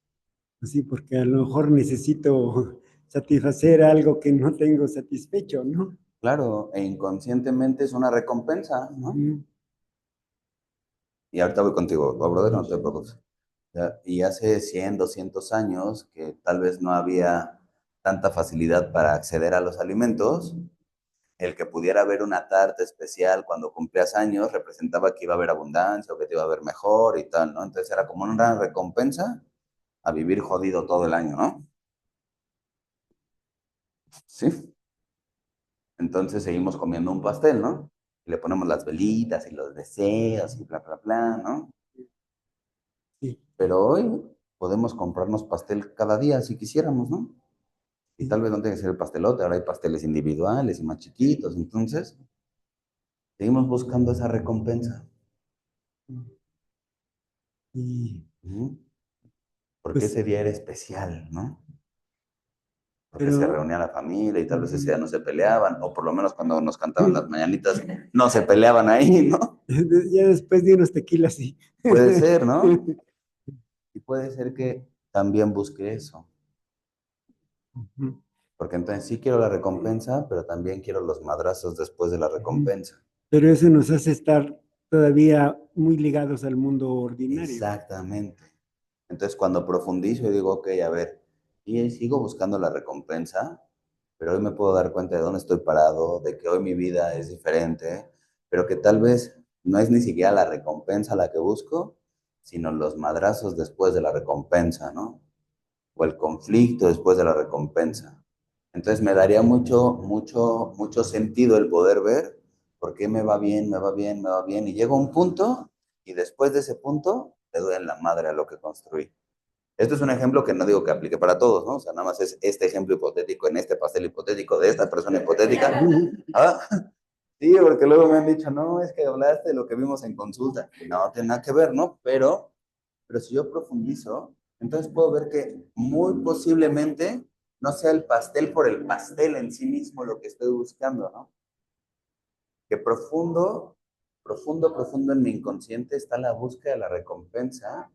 [SPEAKER 4] pues sí, porque a lo mejor necesito satisfacer algo que no tengo satisfecho, ¿no?
[SPEAKER 1] Claro, e inconscientemente es una recompensa, ¿no?
[SPEAKER 4] Ujú.
[SPEAKER 1] Y ahorita voy contigo, oh, brother, no te preocupes. Y hace 100, 200 años que tal vez no había tanta facilidad para acceder a los alimentos, el que pudiera haber una tarta especial cuando cumplías años representaba que iba a haber abundancia o que te iba a ver mejor y tal, ¿no? Entonces era como una recompensa a vivir jodido todo el año, ¿no? Sí. Entonces seguimos comiendo un pastel, ¿no? Y le ponemos las velitas y los deseos y bla, bla, bla, ¿no?
[SPEAKER 4] Sí,
[SPEAKER 1] Pero hoy podemos comprarnos pastel cada día si quisiéramos, ¿no? Y
[SPEAKER 4] sí.
[SPEAKER 1] tal vez no tiene que ser el pastelote, ahora hay pasteles individuales y más chiquitos, entonces seguimos buscando esa recompensa.
[SPEAKER 4] Y
[SPEAKER 1] ¿Mm? Porque
[SPEAKER 4] pues,
[SPEAKER 1] ese día era especial, ¿no? Porque se
[SPEAKER 4] pero
[SPEAKER 1] reunía la familia y tal vez ese día
[SPEAKER 4] ujú.
[SPEAKER 1] no se peleaban, o por lo menos cuando nos cantaban las mañanitas, no se peleaban ahí, ¿no?
[SPEAKER 4] Ya después de unos tequilas, sí.
[SPEAKER 1] Puede ser, ¿no? Y puede ser que también busque eso,
[SPEAKER 4] Ujú,
[SPEAKER 1] porque entonces sí quiero la recompensa, pero también quiero los madrazos después de la
[SPEAKER 4] ujú.
[SPEAKER 1] recompensa.
[SPEAKER 4] Pero eso nos hace estar todavía muy ligados al mundo ordinario.
[SPEAKER 1] Exactamente. Entonces, cuando profundizo y digo, ok, a ver, y sigo buscando la recompensa, pero hoy me puedo dar cuenta de dónde estoy parado, de que hoy mi vida es diferente, pero que tal vez no es ni siquiera la recompensa la que busco, sino los madrazos después de la recompensa, ¿no? O el conflicto después de la recompensa. Entonces me daría mucho sentido el poder ver por qué me va bien, me va bien, me va bien, y llego a un punto y después de ese punto le doy en la madre a lo que construí. Esto es un ejemplo que no digo que aplique para todos, ¿no? O sea, nada más es este ejemplo hipotético en este pastel hipotético de esta persona hipotética. Ah, sí, porque luego me han dicho, no, es que hablaste de lo que vimos en consulta. No tiene nada que ver, ¿no? Pero si yo profundizo, entonces puedo ver que muy posiblemente no sea el pastel por el pastel en sí mismo lo que estoy buscando, ¿no? Que profundo en mi inconsciente está la búsqueda de la recompensa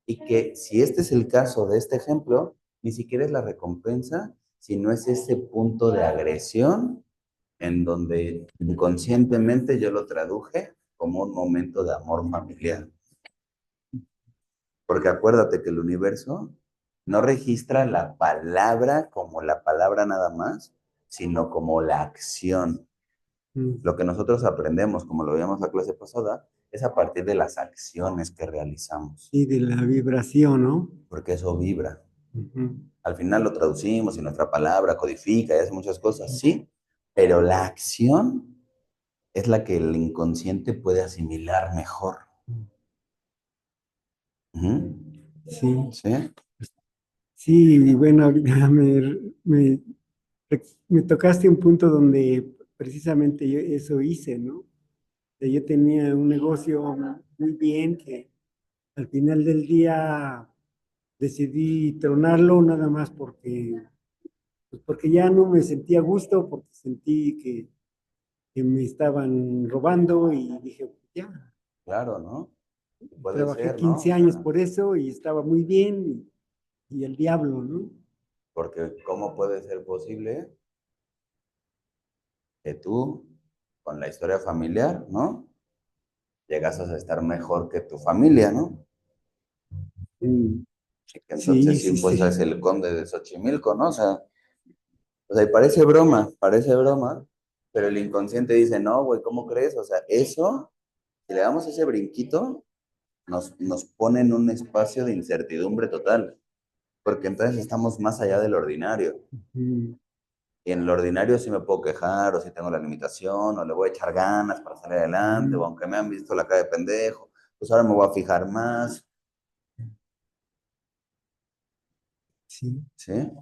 [SPEAKER 1] y que si este es el caso de este ejemplo, ni siquiera es la recompensa, sino es ese punto de agresión en donde inconscientemente yo lo traduje como un momento de amor familiar. Porque acuérdate que el universo no registra la palabra como la palabra nada más, sino como la acción.
[SPEAKER 4] Mm.
[SPEAKER 1] Lo que nosotros aprendemos, como lo veíamos la clase pasada, es a partir de las acciones que realizamos,
[SPEAKER 4] Y de la vibración, ¿no?
[SPEAKER 1] porque eso vibra.
[SPEAKER 4] Ujú.
[SPEAKER 1] Al final lo traducimos y nuestra palabra codifica y hace muchas cosas, sí, pero la acción es la que el inconsciente puede asimilar mejor. Ujú.
[SPEAKER 4] Sí,
[SPEAKER 1] ¿Sí?
[SPEAKER 4] sí, y bueno, ahorita me tocaste un punto donde precisamente yo eso hice, ¿no? Que yo tenía un negocio muy bien que al final del día decidí tronarlo nada más porque, pues porque ya no me sentía a gusto, porque sentí que me estaban robando y dije, pues ya,
[SPEAKER 1] Claro, ¿no? Puede
[SPEAKER 4] trabajé
[SPEAKER 1] ser, ¿no?
[SPEAKER 4] 15
[SPEAKER 1] O
[SPEAKER 4] años
[SPEAKER 1] sea,
[SPEAKER 4] por eso y estaba muy bien y el diablo, ¿no?
[SPEAKER 1] porque ¿cómo puede ser posible que tú, con la historia familiar, ¿no? Llegas a estar mejor que tu familia, ¿no?
[SPEAKER 4] Mm.
[SPEAKER 1] Y que
[SPEAKER 4] Sí,
[SPEAKER 1] entonces sí,
[SPEAKER 4] sí,
[SPEAKER 1] pues es
[SPEAKER 4] sí.
[SPEAKER 1] el conde de Xochimilco, ¿no? O sea, y parece broma, pero el inconsciente dice, no, güey, ¿cómo crees? O sea, eso, si le damos ese brinquito, nos pone en un espacio de incertidumbre total, porque entonces estamos más allá del ordinario.
[SPEAKER 4] Mm.
[SPEAKER 1] Y en lo ordinario sí me puedo quejar, o si tengo la limitación, o le voy a echar ganas para salir adelante, o
[SPEAKER 4] Mm.
[SPEAKER 1] aunque me han visto la cara de pendejo, pues ahora me voy a fijar más,
[SPEAKER 4] Sí.
[SPEAKER 1] ¿sí?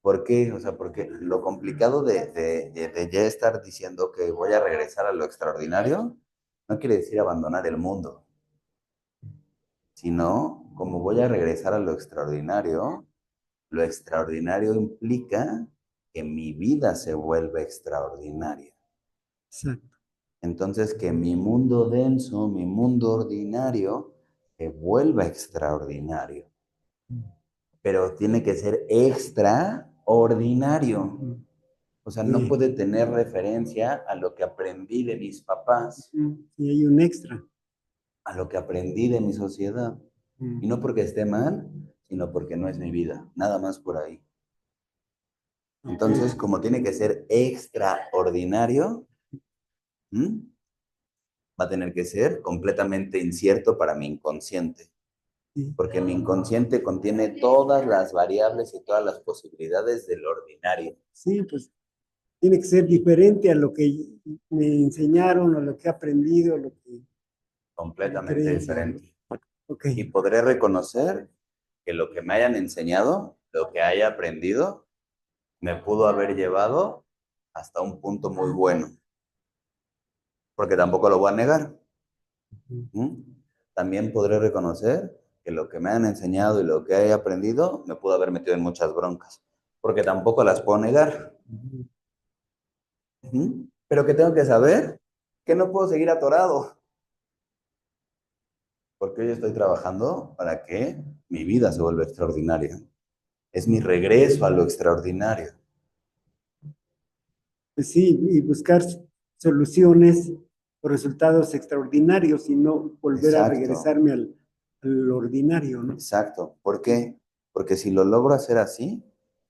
[SPEAKER 1] ¿Por qué? O sea, porque lo complicado de ya estar diciendo que voy a regresar a lo extraordinario no quiere decir abandonar el mundo, sino como voy a regresar a lo extraordinario implica que mi vida se vuelva extraordinaria.
[SPEAKER 4] Exacto.
[SPEAKER 1] Entonces, que mi mundo denso, mi mundo ordinario, se vuelva extraordinario. Pero tiene que ser extraordinario. O sea, no
[SPEAKER 4] Sí.
[SPEAKER 1] puede tener referencia a lo que aprendí de mis papás,
[SPEAKER 4] Y hay un extra.
[SPEAKER 1] a lo que aprendí de mi sociedad. Y no porque esté mal, sino porque no es mi vida. Nada más por ahí. Entonces, como tiene que ser extraordinario, ¿m? Va a tener que ser completamente incierto para mi inconsciente.
[SPEAKER 4] Sí.
[SPEAKER 1] Porque mi inconsciente contiene todas las variables y todas las posibilidades del ordinario.
[SPEAKER 4] Sí, pues tiene que ser diferente a lo que me enseñaron, a lo que he aprendido, a lo que
[SPEAKER 1] Completamente
[SPEAKER 4] creencia.
[SPEAKER 1] diferente.
[SPEAKER 4] Ok.
[SPEAKER 1] Y podré reconocer que lo que me hayan enseñado, lo que haya aprendido, me pudo haber llevado hasta un punto muy bueno. Porque tampoco lo voy a negar. ¿Mm? También podré reconocer que lo que me han enseñado y lo que he aprendido me pudo haber metido en muchas broncas. Porque tampoco las puedo negar. ¿Mm? Pero que tengo que saber que no puedo seguir atorado. Porque hoy estoy trabajando para que mi vida se vuelva extraordinaria. Es mi regreso a lo extraordinario.
[SPEAKER 4] Pues sí, y buscar soluciones o resultados extraordinarios y no volver a
[SPEAKER 1] Exacto,
[SPEAKER 4] regresarme al ordinario, ¿no?
[SPEAKER 1] exacto. ¿Por qué? Porque si lo logro hacer así,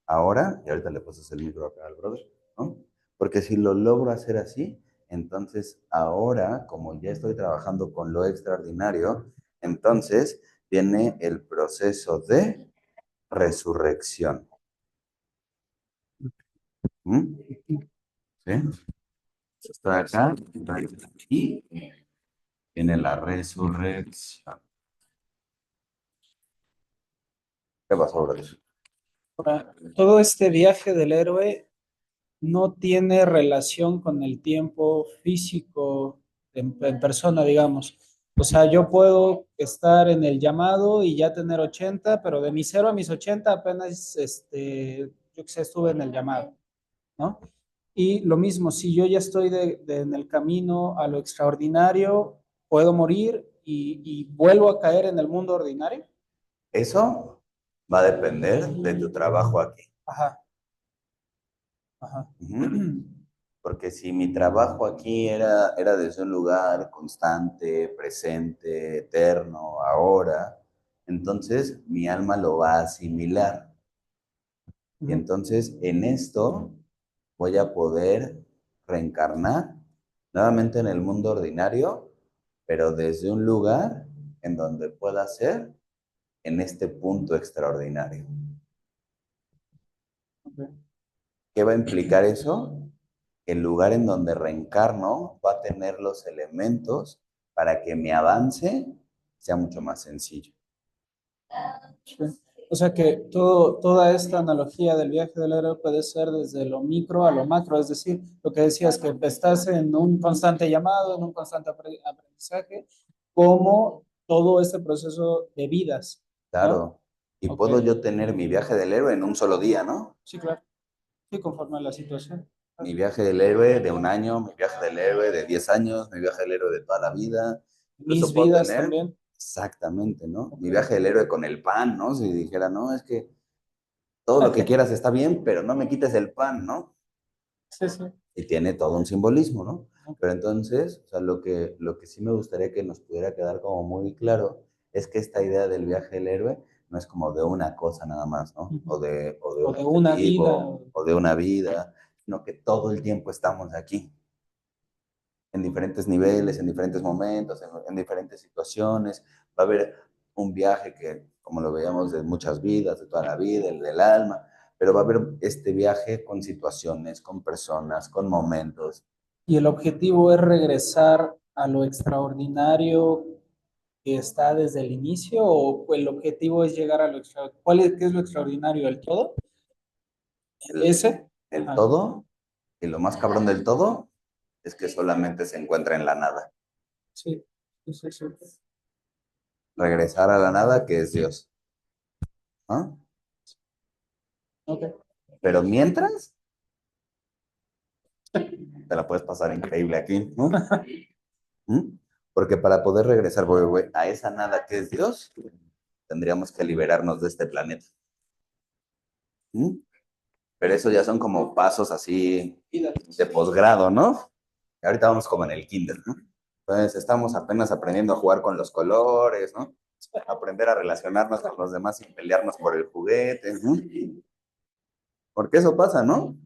[SPEAKER 1] ahora, y ahorita le pasas el micro acá al brother, ¿no? Porque si lo logro hacer así, entonces ahora, como ya estoy trabajando con lo extraordinario, entonces viene el proceso de resurrección. ¿Mm? ¿Sí? Está acá, y viene la resurrección. ¿Qué pasó, brother?
[SPEAKER 5] Ahora, todo este viaje del héroe no tiene relación con el tiempo físico en persona, digamos. O sea, yo puedo estar en el llamado y ya tener 80, pero de mis 0 a mis 80 apenas, yo que sé, estuve en el llamado, ¿no? Y lo mismo, si yo ya estoy en el camino a lo extraordinario, puedo morir y vuelvo a caer en el mundo ordinario.
[SPEAKER 1] Eso va a depender de tu trabajo aquí.
[SPEAKER 5] Ajá, ajá.
[SPEAKER 1] Ujú. Porque si mi trabajo aquí era desde un lugar constante, presente, eterno, ahora, entonces mi alma lo va a asimilar. Y entonces en esto voy a poder reencarnar nuevamente en el mundo ordinario, pero desde un lugar en donde pueda ser en este punto extraordinario.
[SPEAKER 5] Okay.
[SPEAKER 1] ¿Qué va a implicar eso? El lugar en donde reencarno va a tener los elementos para que mi avance sea mucho más sencillo.
[SPEAKER 5] Sí. O sea que toda esta analogía del viaje del héroe puede ser desde lo micro a lo macro, es decir, lo que decías, que estás en un constante llamado, en un constante aprendizaje, como todo este proceso de vidas, ¿no?
[SPEAKER 1] Claro. Y
[SPEAKER 5] Ok.
[SPEAKER 1] puedo yo tener mi viaje del héroe en un solo día, ¿no?
[SPEAKER 5] Sí, claro. Sí, conforme a la situación.
[SPEAKER 1] Mi viaje del héroe de un año, mi viaje del héroe de 10 años, mi viaje del héroe de toda la vida.
[SPEAKER 5] Mis
[SPEAKER 1] Incluso puedo
[SPEAKER 5] vidas
[SPEAKER 1] tener,
[SPEAKER 5] también.
[SPEAKER 1] exactamente, ¿no?
[SPEAKER 5] Ok.
[SPEAKER 1] Mi viaje del héroe con el pan, ¿no? Si dijera, no, es que todo lo que
[SPEAKER 5] Ok.
[SPEAKER 1] quieras está bien, pero no me quites el pan, ¿no?
[SPEAKER 5] Sí, sí.
[SPEAKER 1] Y tiene todo un simbolismo, ¿no?
[SPEAKER 5] Ok.
[SPEAKER 1] Pero entonces, o sea, lo que sí me gustaría que nos pudiera quedar como muy claro es que esta idea del viaje del héroe no es como de una cosa nada más, ¿no?
[SPEAKER 5] Ujú.
[SPEAKER 1] O de
[SPEAKER 5] O
[SPEAKER 1] un
[SPEAKER 5] de una vida.
[SPEAKER 1] objetivo, o de una vida, sino que todo el tiempo estamos aquí, en diferentes niveles, en diferentes momentos, en diferentes situaciones. Va a haber un viaje que, como lo veíamos, de muchas vidas, de toda la vida, el del alma, pero va a haber este viaje con situaciones, con personas, con momentos.
[SPEAKER 5] Y el objetivo es regresar a lo extraordinario que está desde el inicio, o el objetivo es llegar a lo extraordinario. ¿Qué es lo extraordinario? ¿El todo?
[SPEAKER 1] El,
[SPEAKER 5] ¿Ese?
[SPEAKER 1] el
[SPEAKER 5] Ajá.
[SPEAKER 1] todo, y lo más cabrón del todo, es que solamente se encuentra en la nada.
[SPEAKER 5] Sí, sí, sí, sí.
[SPEAKER 1] Regresar a la nada, que es Dios. ¿No?
[SPEAKER 5] Ok.
[SPEAKER 1] Pero mientras, te la puedes pasar increíble aquí, ¿no? ¿Mm? Porque para poder regresar, a esa nada que es Dios, tendríamos que liberarnos de este planeta. ¿Mm? Pero eso ya son como pasos así de posgrado, ¿no? Y ahorita vamos como en el kinder, ¿no? Entonces estamos apenas aprendiendo a jugar con los colores, ¿no? Aprender a relacionarnos con los demás sin pelearnos por el juguete, ¿no? Porque eso pasa, ¿no?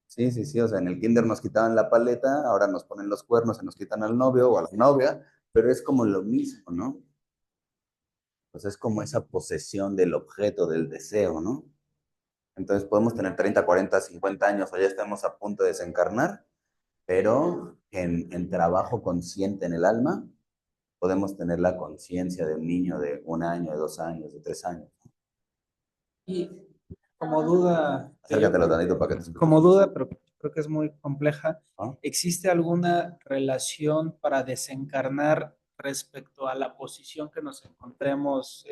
[SPEAKER 1] Sí, sí, sí, o sea, en el kinder nos quitaban la paleta, ahora nos ponen los cuernos, se nos quitan al novio o a la novia, pero es como lo mismo, ¿no? Pues es como esa posesión del objeto, del deseo, ¿no? Entonces podemos tener 30, 40, 50 años o ya estamos a punto de desencarnar, pero en trabajo consciente en el alma podemos tener la conciencia de un niño de 1 año, de 2 años, de 3 años.
[SPEAKER 5] Y como duda,
[SPEAKER 1] Acércatelo tantito para que te escuches.
[SPEAKER 5] como duda, pero creo que es muy compleja,
[SPEAKER 1] ¿No?
[SPEAKER 5] ¿existe alguna relación para desencarnar respecto a la posición que nos encontremos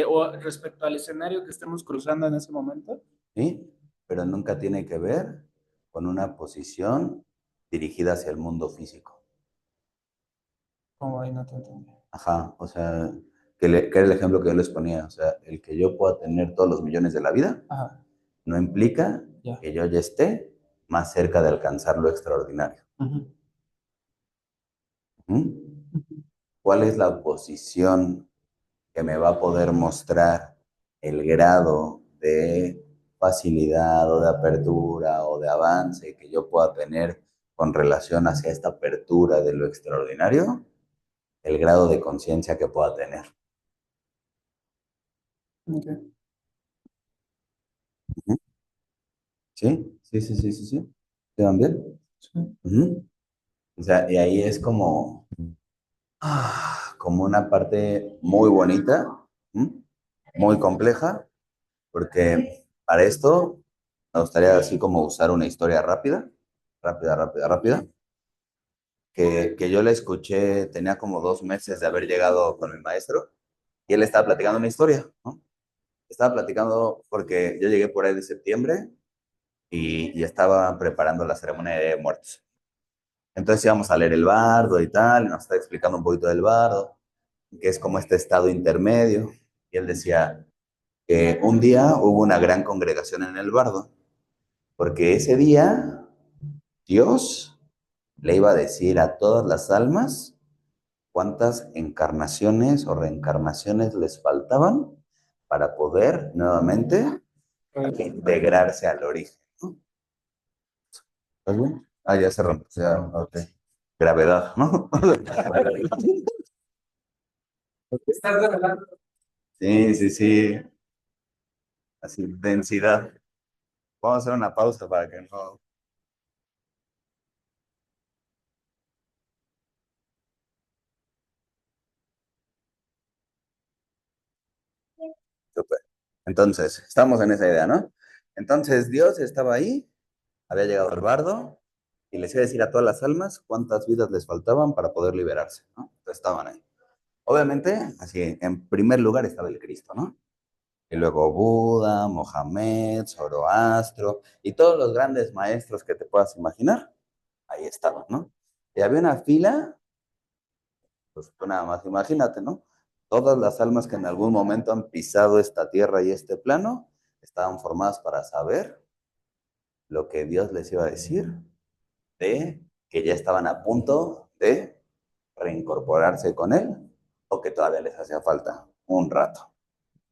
[SPEAKER 5] o respecto al escenario que estemos cruzando en ese momento?
[SPEAKER 1] ¿Sí? Pero nunca tiene que ver con una posición dirigida hacia el mundo físico.
[SPEAKER 5] Como ahí no te entendí.
[SPEAKER 1] Ajá, o sea, que era el ejemplo que yo les ponía, o sea, el que yo pueda tener todos los millones de la vida
[SPEAKER 5] Ajá,
[SPEAKER 1] no implica
[SPEAKER 5] ya.
[SPEAKER 1] que yo ya esté más cerca de alcanzar lo extraordinario.
[SPEAKER 5] Ujú.
[SPEAKER 1] ¿Mm? ¿Cuál es la posición que me va a poder mostrar el grado de facilidad o de apertura o de avance que yo pueda tener con relación hacia esta apertura de lo extraordinario? El grado de conciencia que pueda tener.
[SPEAKER 5] Ok.
[SPEAKER 1] ¿Mm? ¿Sí? Sí, sí, sí, sí, sí. ¿Te van bien?
[SPEAKER 5] Sí.
[SPEAKER 1] Ujú. O sea, y ahí es como una parte muy bonita, ¿m? Muy compleja, porque para esto me gustaría así como usar una historia rápida, rápida, rápida, rápida, que yo le escuché, tenía como 2 meses de haber llegado con mi maestro, y él estaba platicando una historia, ¿no? Estaba platicando porque yo llegué por ahí de septiembre y estaba preparando la ceremonia de muertos. Entonces íbamos a leer el bardo y tal, y nos está explicando un poquito del bardo, que es como este estado intermedio. Y él decía que un día hubo una gran congregación en el bardo, porque ese día Dios le iba a decir a todas las almas cuántas encarnaciones o reencarnaciones les faltaban para poder nuevamente integrarse al origen, ¿no? ¿Estás bien? Ah, ya se rompió. O sea, ok. Gravedad, ¿no?
[SPEAKER 5] Estás revelando.
[SPEAKER 1] Sí, sí, sí. Así, densidad. Vamos a hacer una pausa para que no. Súper. Entonces, estamos en esa idea, ¿no? Entonces, Dios estaba ahí, había llegado al bardo y les iba a decir a todas las almas cuántas vidas les faltaban para poder liberarse, ¿no? Entonces, estaban ahí. Obviamente, así, en primer lugar estaba el Cristo, ¿no? Y luego Buda, Mohamed, Zoroastro y todos los grandes maestros que te puedas imaginar, ahí estaban, ¿no? Y había una fila, pues tú nada más imagínate, ¿no? Todas las almas que en algún momento han pisado esta tierra y este plano estaban formadas para saber lo que Dios les iba a decir, de que ya estaban a punto de reincorporarse con Él o que todavía les hacía falta un rato.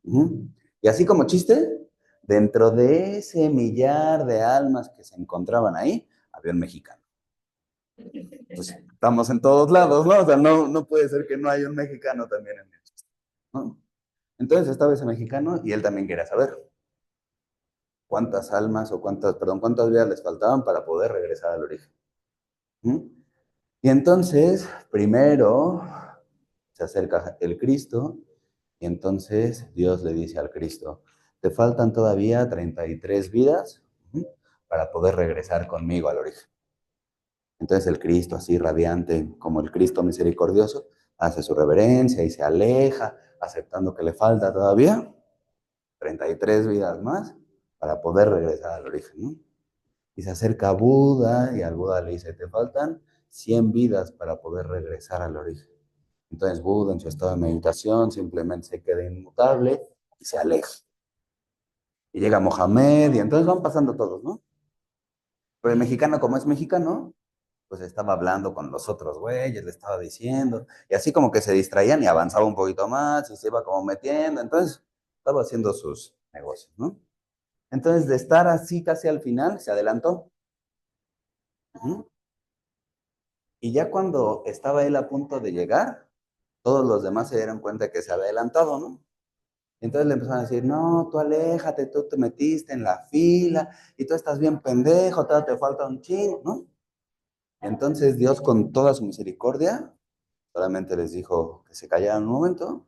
[SPEAKER 1] Ujú. Y así como chiste, dentro de ese millar de almas que se encontraban ahí, había un mexicano. Pues estamos en todos lados, ¿no? O sea, no puede ser que no haya un mexicano también en el chiste, ¿no? Entonces estaba ese mexicano y él también quería saber cuántas almas o cuántas vidas les faltaban para poder regresar al origen. ¿Mm? Y entonces, primero se acerca el Cristo y entonces Dios le dice al Cristo, te faltan todavía 33 vidas, ¿m? Para poder regresar conmigo al origen. Entonces el Cristo así radiante, como el Cristo misericordioso, hace su reverencia y se aleja, aceptando que le falta todavía 33 vidas más para poder regresar al origen, ¿no? Y se acerca a Buda y al Buda le dice, te faltan 100 vidas para poder regresar al origen. Entonces Buda en su estado de meditación simplemente se queda inmutable y se aleja. Y llega Mohamed y entonces van pasando todos, ¿no? Pero el mexicano, como es mexicano, pues estaba hablando con los otros güeyes, le estaba diciendo, y así como que se distraían y avanzaba un poquito más y se iba como metiendo, entonces estaba haciendo sus negocios, ¿no? Entonces de estar así casi al final, se adelantó. Ujú. Y ya cuando estaba él a punto de llegar, todos los demás se dieron cuenta que se había adelantado, ¿no? Entonces le empezaron a decir, no, tú aléjate, tú te metiste en la fila y tú estás bien pendejo, todavía te falta un chingo, ¿no? Entonces Dios con toda su misericordia solamente les dijo que se callaran un momento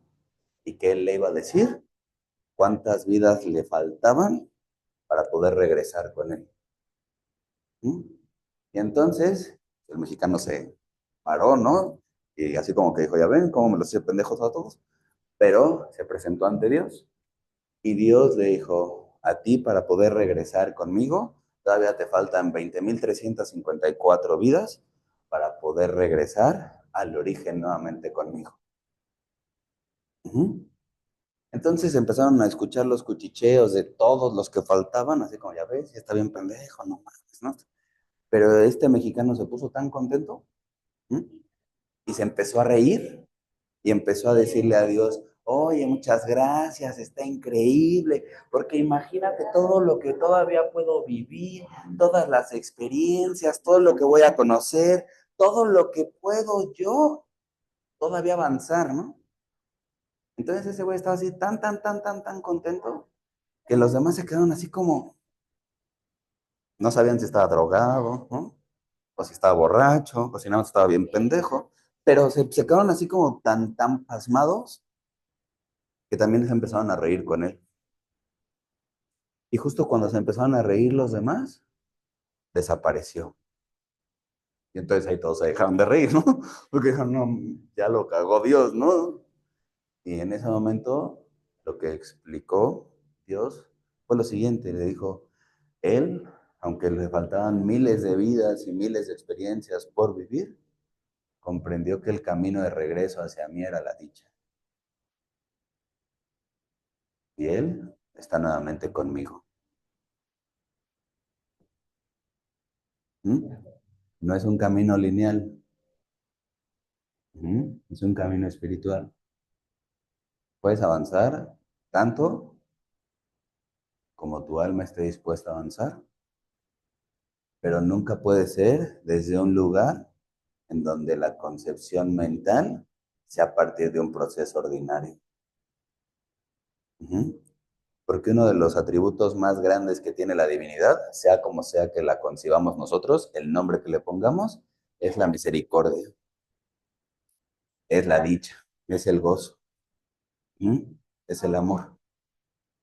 [SPEAKER 1] y que él le iba a decir cuántas vidas le faltaban para poder regresar con él. ¿Mm? Y entonces el mexicano se paró, ¿no? Y así como que dijo, ya ven, cómo me los hice pendejos a todos. Pero se presentó ante Dios y Dios le dijo, a ti para poder regresar conmigo, todavía te faltan 20.354 vidas para poder regresar al origen nuevamente conmigo. Ujú. Entonces empezaron a escuchar los cuchicheos de todos los que faltaban, así como, ya ves, ya está bien pendejo, no mames, ¿no? Pero este mexicano se puso tan contento, ¿m? Y se empezó a reír y empezó a decirle a Dios, oye, muchas gracias, está increíble, porque imagínate todo lo que todavía puedo vivir, todas las experiencias, todo lo que voy a conocer, todo lo que puedo yo todavía avanzar, ¿no? Entonces ese güey estaba así tan contento que los demás se quedaron así como, no sabían si estaba drogado, ¿no? O si estaba borracho, o si nada más estaba bien pendejo, pero se quedaron así como tan pasmados que también se empezaron a reír con él. Y justo cuando se empezaron a reír los demás, desapareció. Y entonces ahí todos se dejaron de reír, ¿no? Porque dijeron, no, ya lo cagó Dios, ¿no? Y en ese momento lo que explicó Dios fue lo siguiente, le dijo, él, aunque le faltaban miles de vidas y miles de experiencias por vivir, comprendió que el camino de regreso hacia mí era la dicha. Y él está nuevamente conmigo. ¿Mm? No es un camino lineal, es un camino espiritual. Puedes avanzar tanto como tu alma esté dispuesta a avanzar, pero nunca puede ser desde un lugar en donde la concepción mental sea a partir de un proceso ordinario. Ujú. Porque uno de los atributos más grandes que tiene la divinidad, sea como sea que la concibamos nosotros, el nombre que le pongamos, es la misericordia, es la dicha, es el gozo, es el amor.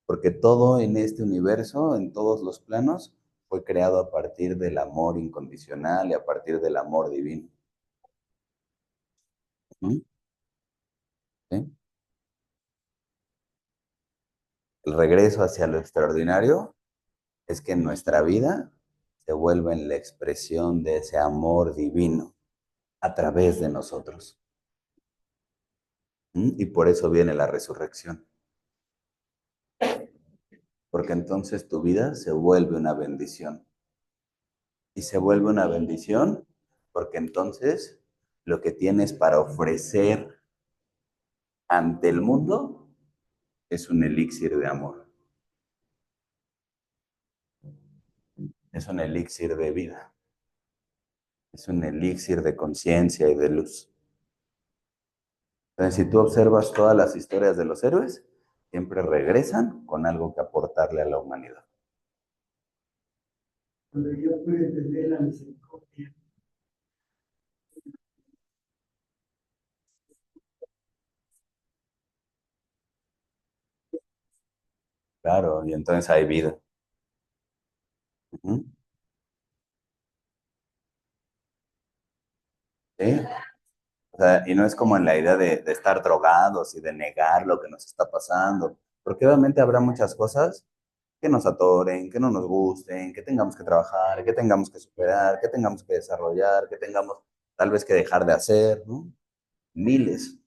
[SPEAKER 1] Porque todo en este universo, en todos los planos, fue creado a partir del amor incondicional y a partir del amor divino. ¿Sí? El regreso hacia lo extraordinario es que nuestra vida se vuelve en la expresión de ese amor divino a través de nosotros. Y por eso viene la resurrección. Porque entonces tu vida se vuelve una bendición. Y se vuelve una bendición porque entonces lo que tienes para ofrecer ante el mundo es un elixir de amor. Es un elixir de vida. Es un elixir de conciencia y de luz. Entonces, si tú observas todas las historias de los héroes, siempre regresan con algo que aportarle a la humanidad.
[SPEAKER 4] Cuando yo pude entender la misericordia,
[SPEAKER 1] Claro, y entonces hay vida. Ujú. sea, y no es como en la idea de estar drogados y de negar lo que nos está pasando, porque obviamente habrá muchas cosas que nos atoren, que no nos gusten, que tengamos que trabajar, que tengamos que superar, que tengamos que desarrollar, que tengamos tal vez que dejar de hacer, ¿no? Miles.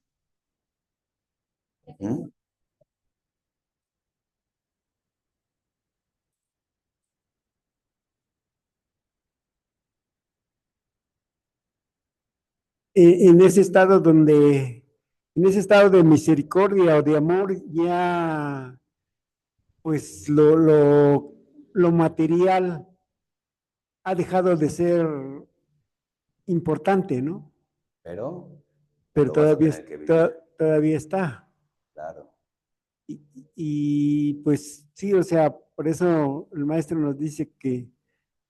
[SPEAKER 1] ¿Mm?
[SPEAKER 4] En ese estado en ese estado de misericordia o de amor, ya pues lo material ha dejado de ser importante, ¿no?
[SPEAKER 1] Pero
[SPEAKER 4] Pero
[SPEAKER 1] lo vas a tener que vivir,
[SPEAKER 4] todavía está.
[SPEAKER 1] claro.
[SPEAKER 4] Y pues sí, o sea, por eso el maestro nos dice que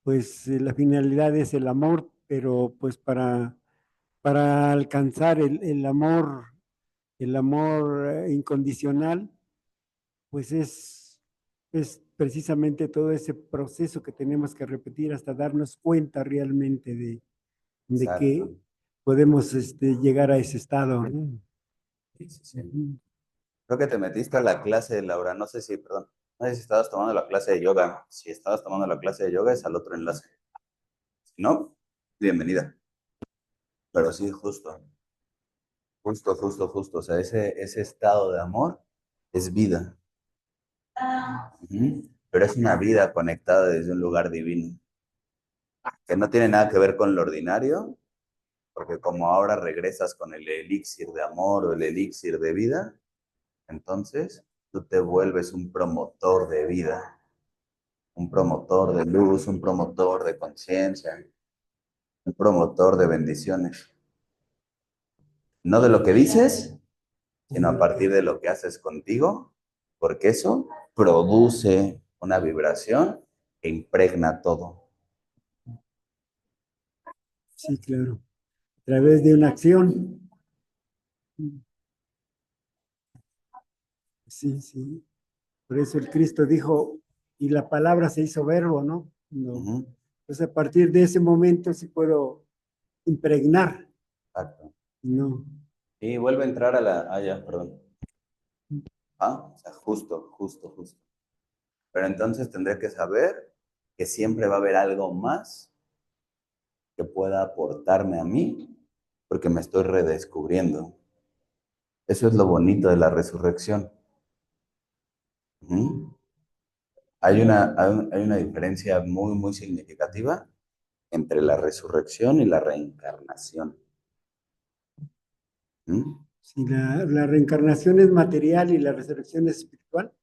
[SPEAKER 4] pues la finalidad es el amor, pero pues para alcanzar el amor incondicional, pues es precisamente todo ese proceso que tenemos que repetir hasta darnos cuenta realmente de que
[SPEAKER 1] Exacto.
[SPEAKER 4] podemos llegar a ese estado, ¿no?
[SPEAKER 1] Sí, sí, sí. Creo que te metiste a la clase, Laura. No sé si, perdón, no sé si estabas tomando la clase de yoga. Si estabas tomando la clase de yoga, es al otro enlace. Si no, bienvenida. Pero sí, justo, justo, justo, justo. O sea, ese estado de amor es vida. Ujú. Pero es una vida conectada desde un lugar divino, que no tiene nada que ver con lo ordinario, porque como ahora regresas con el elixir de amor o el elixir de vida, entonces tú te vuelves un promotor de vida, un promotor de luz, un promotor de conciencia, un promotor de bendiciones. No de lo que dices, sino a partir de lo que haces contigo, porque eso produce una vibración que impregna todo.
[SPEAKER 4] Sí, claro. A través de una acción. Sí, sí. Por eso el Cristo dijo, y la palabra se hizo verbo, ¿no? No.
[SPEAKER 1] Ujú.
[SPEAKER 4] Entonces a partir de ese momento sí puedo impregnar,
[SPEAKER 1] Exacto.
[SPEAKER 4] ¿no?
[SPEAKER 1] Y vuelve a entrar a la... Ah, ya, perdón. Ah, o sea, justo, justo, justo. Pero entonces tendré que saber que siempre va a haber algo más que pueda aportarme a mí, porque me estoy redescubriendo. Eso es lo bonito de la resurrección. Ujú. Hay una diferencia muy, muy significativa entre la resurrección y la reencarnación. ¿Mm?
[SPEAKER 4] Si la reencarnación es material y la resurrección es espiritual.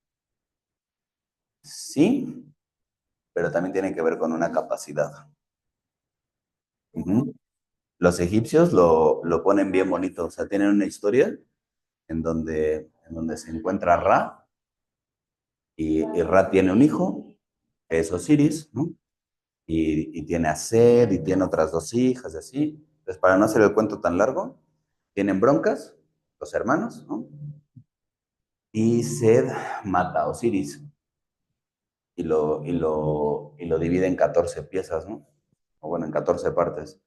[SPEAKER 1] Sí, pero también tiene que ver con una capacidad. Ujú. Los egipcios lo ponen bien bonito, o sea, tienen una historia en donde se encuentra Ra y Ra tiene un hijo, que es Osiris, ¿no? Y tiene a Sed y tiene otras dos hijas, y así. Entonces, para no hacer el cuento tan largo, tienen broncas, los hermanos, ¿no? Y Sed mata a Osiris y lo divide en 14 piezas, ¿no? O bueno, en 14 partes.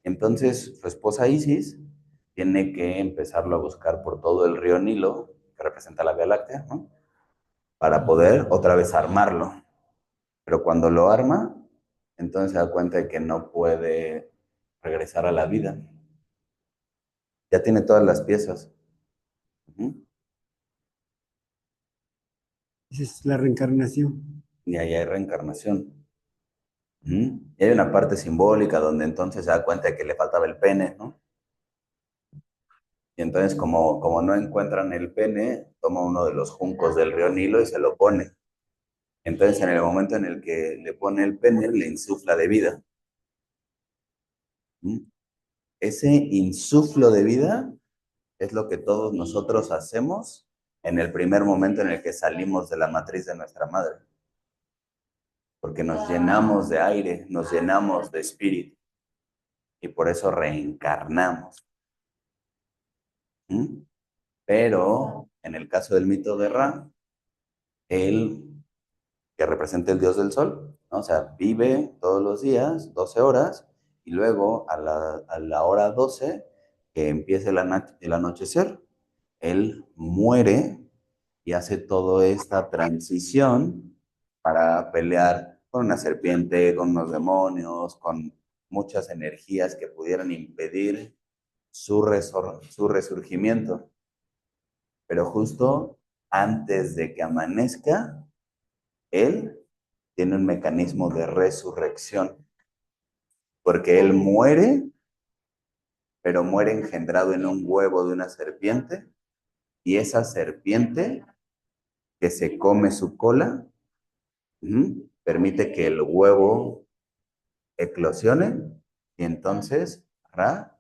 [SPEAKER 1] Entonces, su esposa Isis tiene que empezarlo a buscar por todo el río Nilo, que representa la Vía Láctea, ¿no? Para poder otra vez armarlo. Pero cuando lo arma, entonces se da cuenta de que no puede regresar a la vida. Ya tiene todas las piezas. Ujú.
[SPEAKER 4] Esa es la reencarnación.
[SPEAKER 1] Y ahí hay reencarnación. Ujú. Y hay una parte simbólica donde entonces se da cuenta de que le faltaba el pene, ¿no? Y entonces como no encuentran el pene, toma uno de los juncos del río Nilo y se lo pone. Entonces en el momento en el que le pone el pene, le insufla de vida. ¿Mm? Ese insuflo de vida es lo que todos nosotros hacemos en el primer momento en el que salimos de la matriz de nuestra madre. Porque nos llenamos de aire, nos llenamos de espíritu y por eso reencarnamos. ¿Mm? Pero en el caso del mito de Ra, él que representa el dios del sol, ¿no? O sea, vive todos los días 12 horas y luego a la hora 12 que empiece el anochecer, él muere y hace toda esta transición para pelear con una serpiente, con unos demonios, con muchas energías que pudieran impedir su resurgimiento. Pero justo antes de que amanezca, él tiene un mecanismo de resurrección, porque él muere, pero muere engendrado en un huevo de una serpiente, y esa serpiente que se come su cola, permite que el huevo eclosione, y entonces Ra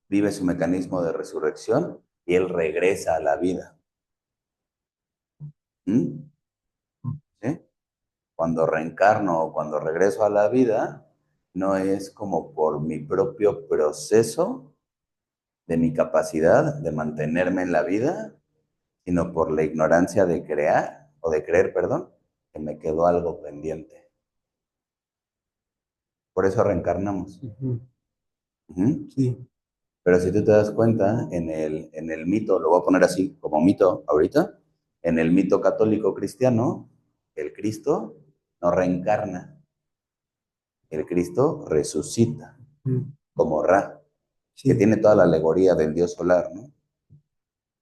[SPEAKER 1] vive su mecanismo de resurrección y él regresa a la vida. ¿Mm? ¿Sí? Cuando reencarno o cuando regreso a la vida, no es como por mi propio proceso de mi capacidad de mantenerme en la vida, sino por la ignorancia de crear, o de creer, perdón, que me quedó algo pendiente. Por eso reencarnamos.
[SPEAKER 4] Sí.
[SPEAKER 1] Pero si tú te das cuenta, en el mito, lo voy a poner así como mito ahorita, en el mito católico cristiano, el Cristo no reencarna, el Cristo resucita, como Ra, que
[SPEAKER 4] Sí.
[SPEAKER 1] tiene toda la alegoría del dios solar, ¿no?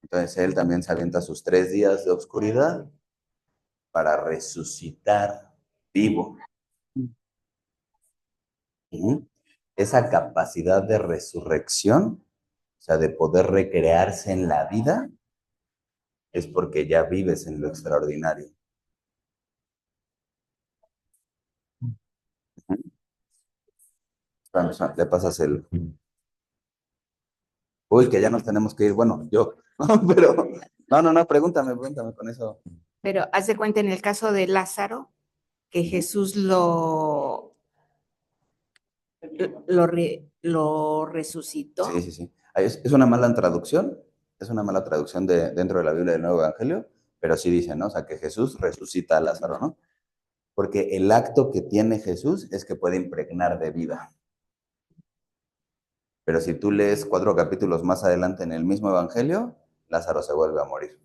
[SPEAKER 1] Entonces él también se avienta sus 3 días de oscuridad para resucitar vivo. Esa capacidad de resurrección, o sea, de poder recrearse en la vida, es porque ya vives en lo extraordinario. Le pasas el... Uy, que ya nos tenemos que ir. Bueno, yo, pero... No, pregúntame con eso.
[SPEAKER 3] Pero haz de cuenta en el caso de Lázaro, que Jesús lo resucitó.
[SPEAKER 1] Sí. Es una mala traducción, dentro de la Biblia del Nuevo Evangelio, pero sí dice, ¿no? O sea, que Jesús resucita a Lázaro, ¿no? Porque el acto que tiene Jesús es que puede impregnar de vida. Pero si tú lees 4 capítulos más adelante en el mismo Evangelio, Lázaro se vuelve a morir.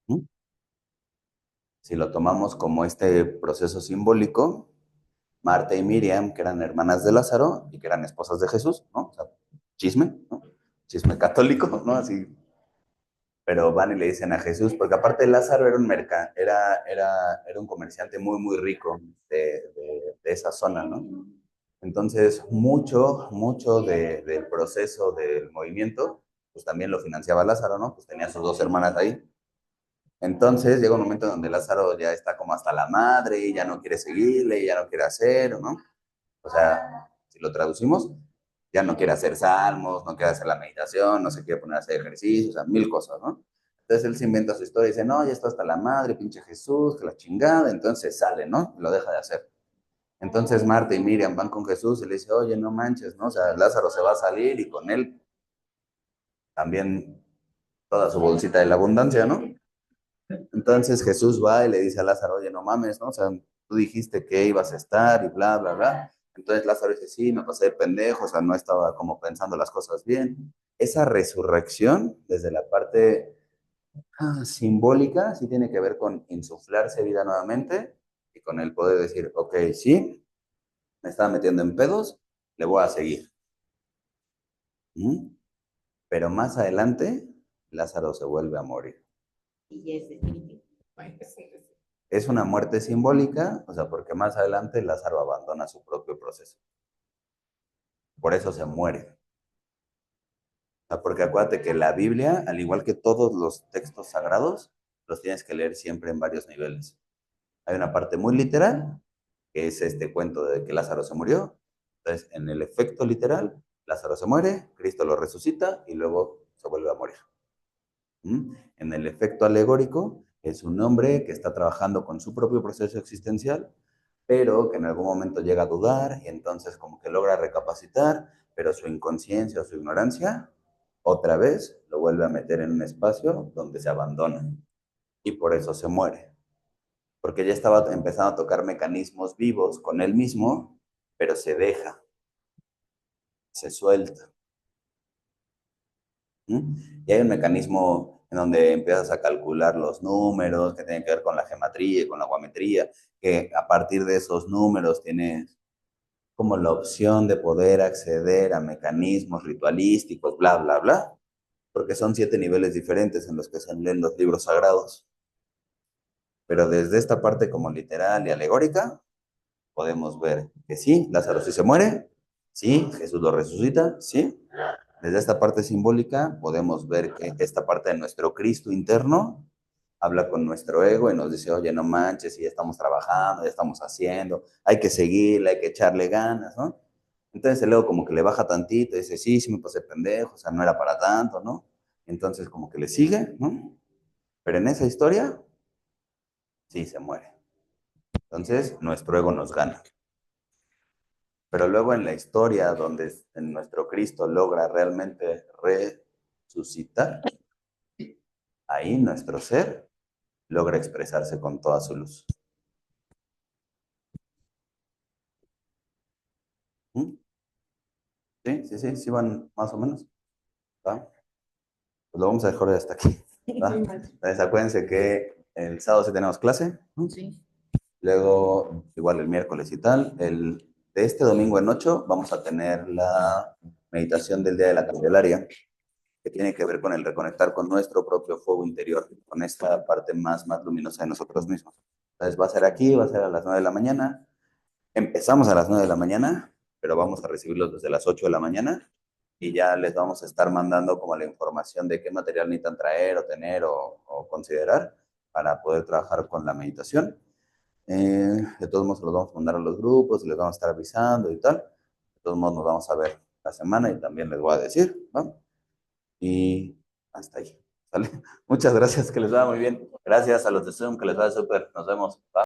[SPEAKER 1] ¿Mm? Si lo tomamos como este proceso simbólico, Marta y Miriam, que eran hermanas de Lázaro y que eran esposas de Jesús, ¿no? O sea, chisme, ¿no? Chisme católico, ¿no? Así. Pero van y le dicen a Jesús, porque aparte Lázaro era era un comerciante muy, muy rico de esa zona, ¿no? Entonces, mucho del proceso del movimiento, pues también lo financiaba Lázaro, ¿no? Pues tenía sus 2 hermanas ahí. Entonces llega un momento donde Lázaro ya está como hasta la madre, y ya no quiere seguirle, ya no quiere hacer, ¿no? O sea, si lo traducimos, ya no quiere hacer salmos, no quiere hacer la meditación, no se quiere poner a hacer ejercicio, o sea, 1000 cosas, ¿no? Entonces él se inventa su historia y dice, no, ya está hasta la madre, pinche Jesús, que la chingada, entonces sale, ¿no? Y lo deja de hacer. Entonces Marta y Miriam van con Jesús y le dice, oye, no manches, ¿no? O sea, Lázaro se va a salir y con él también toda su bolsita de la abundancia, ¿no? Entonces Jesús va y le dice a Lázaro, oye, no mames, ¿no? O sea, tú dijiste que ibas a estar y bla, bla, bla. Entonces Lázaro dice, sí, me pasé de pendejo, o sea, no estaba como pensando las cosas bien. Esa resurrección, desde la parte simbólica, sí tiene que ver con insuflarse vida nuevamente y con el poder decir, ok, sí, me estaba metiendo en pedos, le voy a seguir. ¿Mm? Pero más adelante, Lázaro se vuelve a morir.
[SPEAKER 3] Y es definitivo.
[SPEAKER 1] Es una muerte simbólica, o sea, porque más adelante Lázaro abandona su propio proceso. Por eso se muere. O sea, porque acuérdate que la Biblia, al igual que todos los textos sagrados, los tienes que leer siempre en varios niveles. Hay una parte muy literal, que es este cuento de que Lázaro se murió. Entonces, en el efecto literal, Lázaro se muere, Cristo lo resucita y luego se vuelve a morir. En el efecto alegórico, es un hombre que está trabajando con su propio proceso existencial, pero que en algún momento llega a dudar y entonces como que logra recapacitar, pero su inconsciencia o su ignorancia otra vez lo vuelve a meter en un espacio donde se abandona y por eso se muere. porque ya estaba empezando a tocar mecanismos vivos con él mismo, pero se deja, se suelta. Y hay un mecanismo en donde empiezas a calcular los números que tienen que ver con la geometría y con la guametría, que a partir de esos números tienes como la opción de poder acceder a mecanismos ritualísticos, bla, bla, bla, porque son 7 niveles diferentes en los que se leen los libros sagrados. Pero desde esta parte como literal y alegórica, podemos ver que sí, Lázaro sí se muere, sí, Jesús lo resucita, sí. Desde esta parte simbólica podemos ver que esta parte de nuestro Cristo interno habla con nuestro ego y nos dice, oye, no manches, ya estamos trabajando, ya estamos haciendo, hay que seguirle, hay que echarle ganas, ¿no? Entonces el ego como que le baja tantito y dice, sí, sí me pasé pendejo, o sea, no era para tanto, ¿no? Entonces como que le sigue, ¿no? Pero en esa historia, sí se muere. Entonces nuestro ego nos gana. Pero luego en la historia donde en nuestro Cristo logra realmente resucitar, ahí nuestro ser logra expresarse con toda su luz. ¿Mm? Sí, sí, sí, sí van más o menos. ¿Va? Pues lo vamos a dejar hasta aquí. ¿Va? Entonces acuérdense que el sábado sí tenemos clase, ¿no?
[SPEAKER 3] Sí.
[SPEAKER 1] Luego igual el miércoles y tal. De este domingo en 8 vamos a tener la meditación del Día de la Candelaria, que tiene que ver con el reconectar con nuestro propio fuego interior, con esta parte más luminosa de nosotros mismos. Entonces va a ser aquí, va a ser a las 9 de la mañana. Empezamos a las 9 de la mañana, pero vamos a recibirlos desde las 8 de la mañana y ya les vamos a estar mandando como la información de qué material necesitan traer o tener o considerar para poder trabajar con la meditación. De todos modos, los vamos a mandar a los grupos y les vamos a estar avisando y tal. De todos modos, nos vamos a ver la semana y también les voy a decir, ¿no? Y hasta ahí, ¿sale? Muchas gracias, que les vaya muy bien. Gracias a los de Zoom, que les vaya súper. Nos vemos. Bye.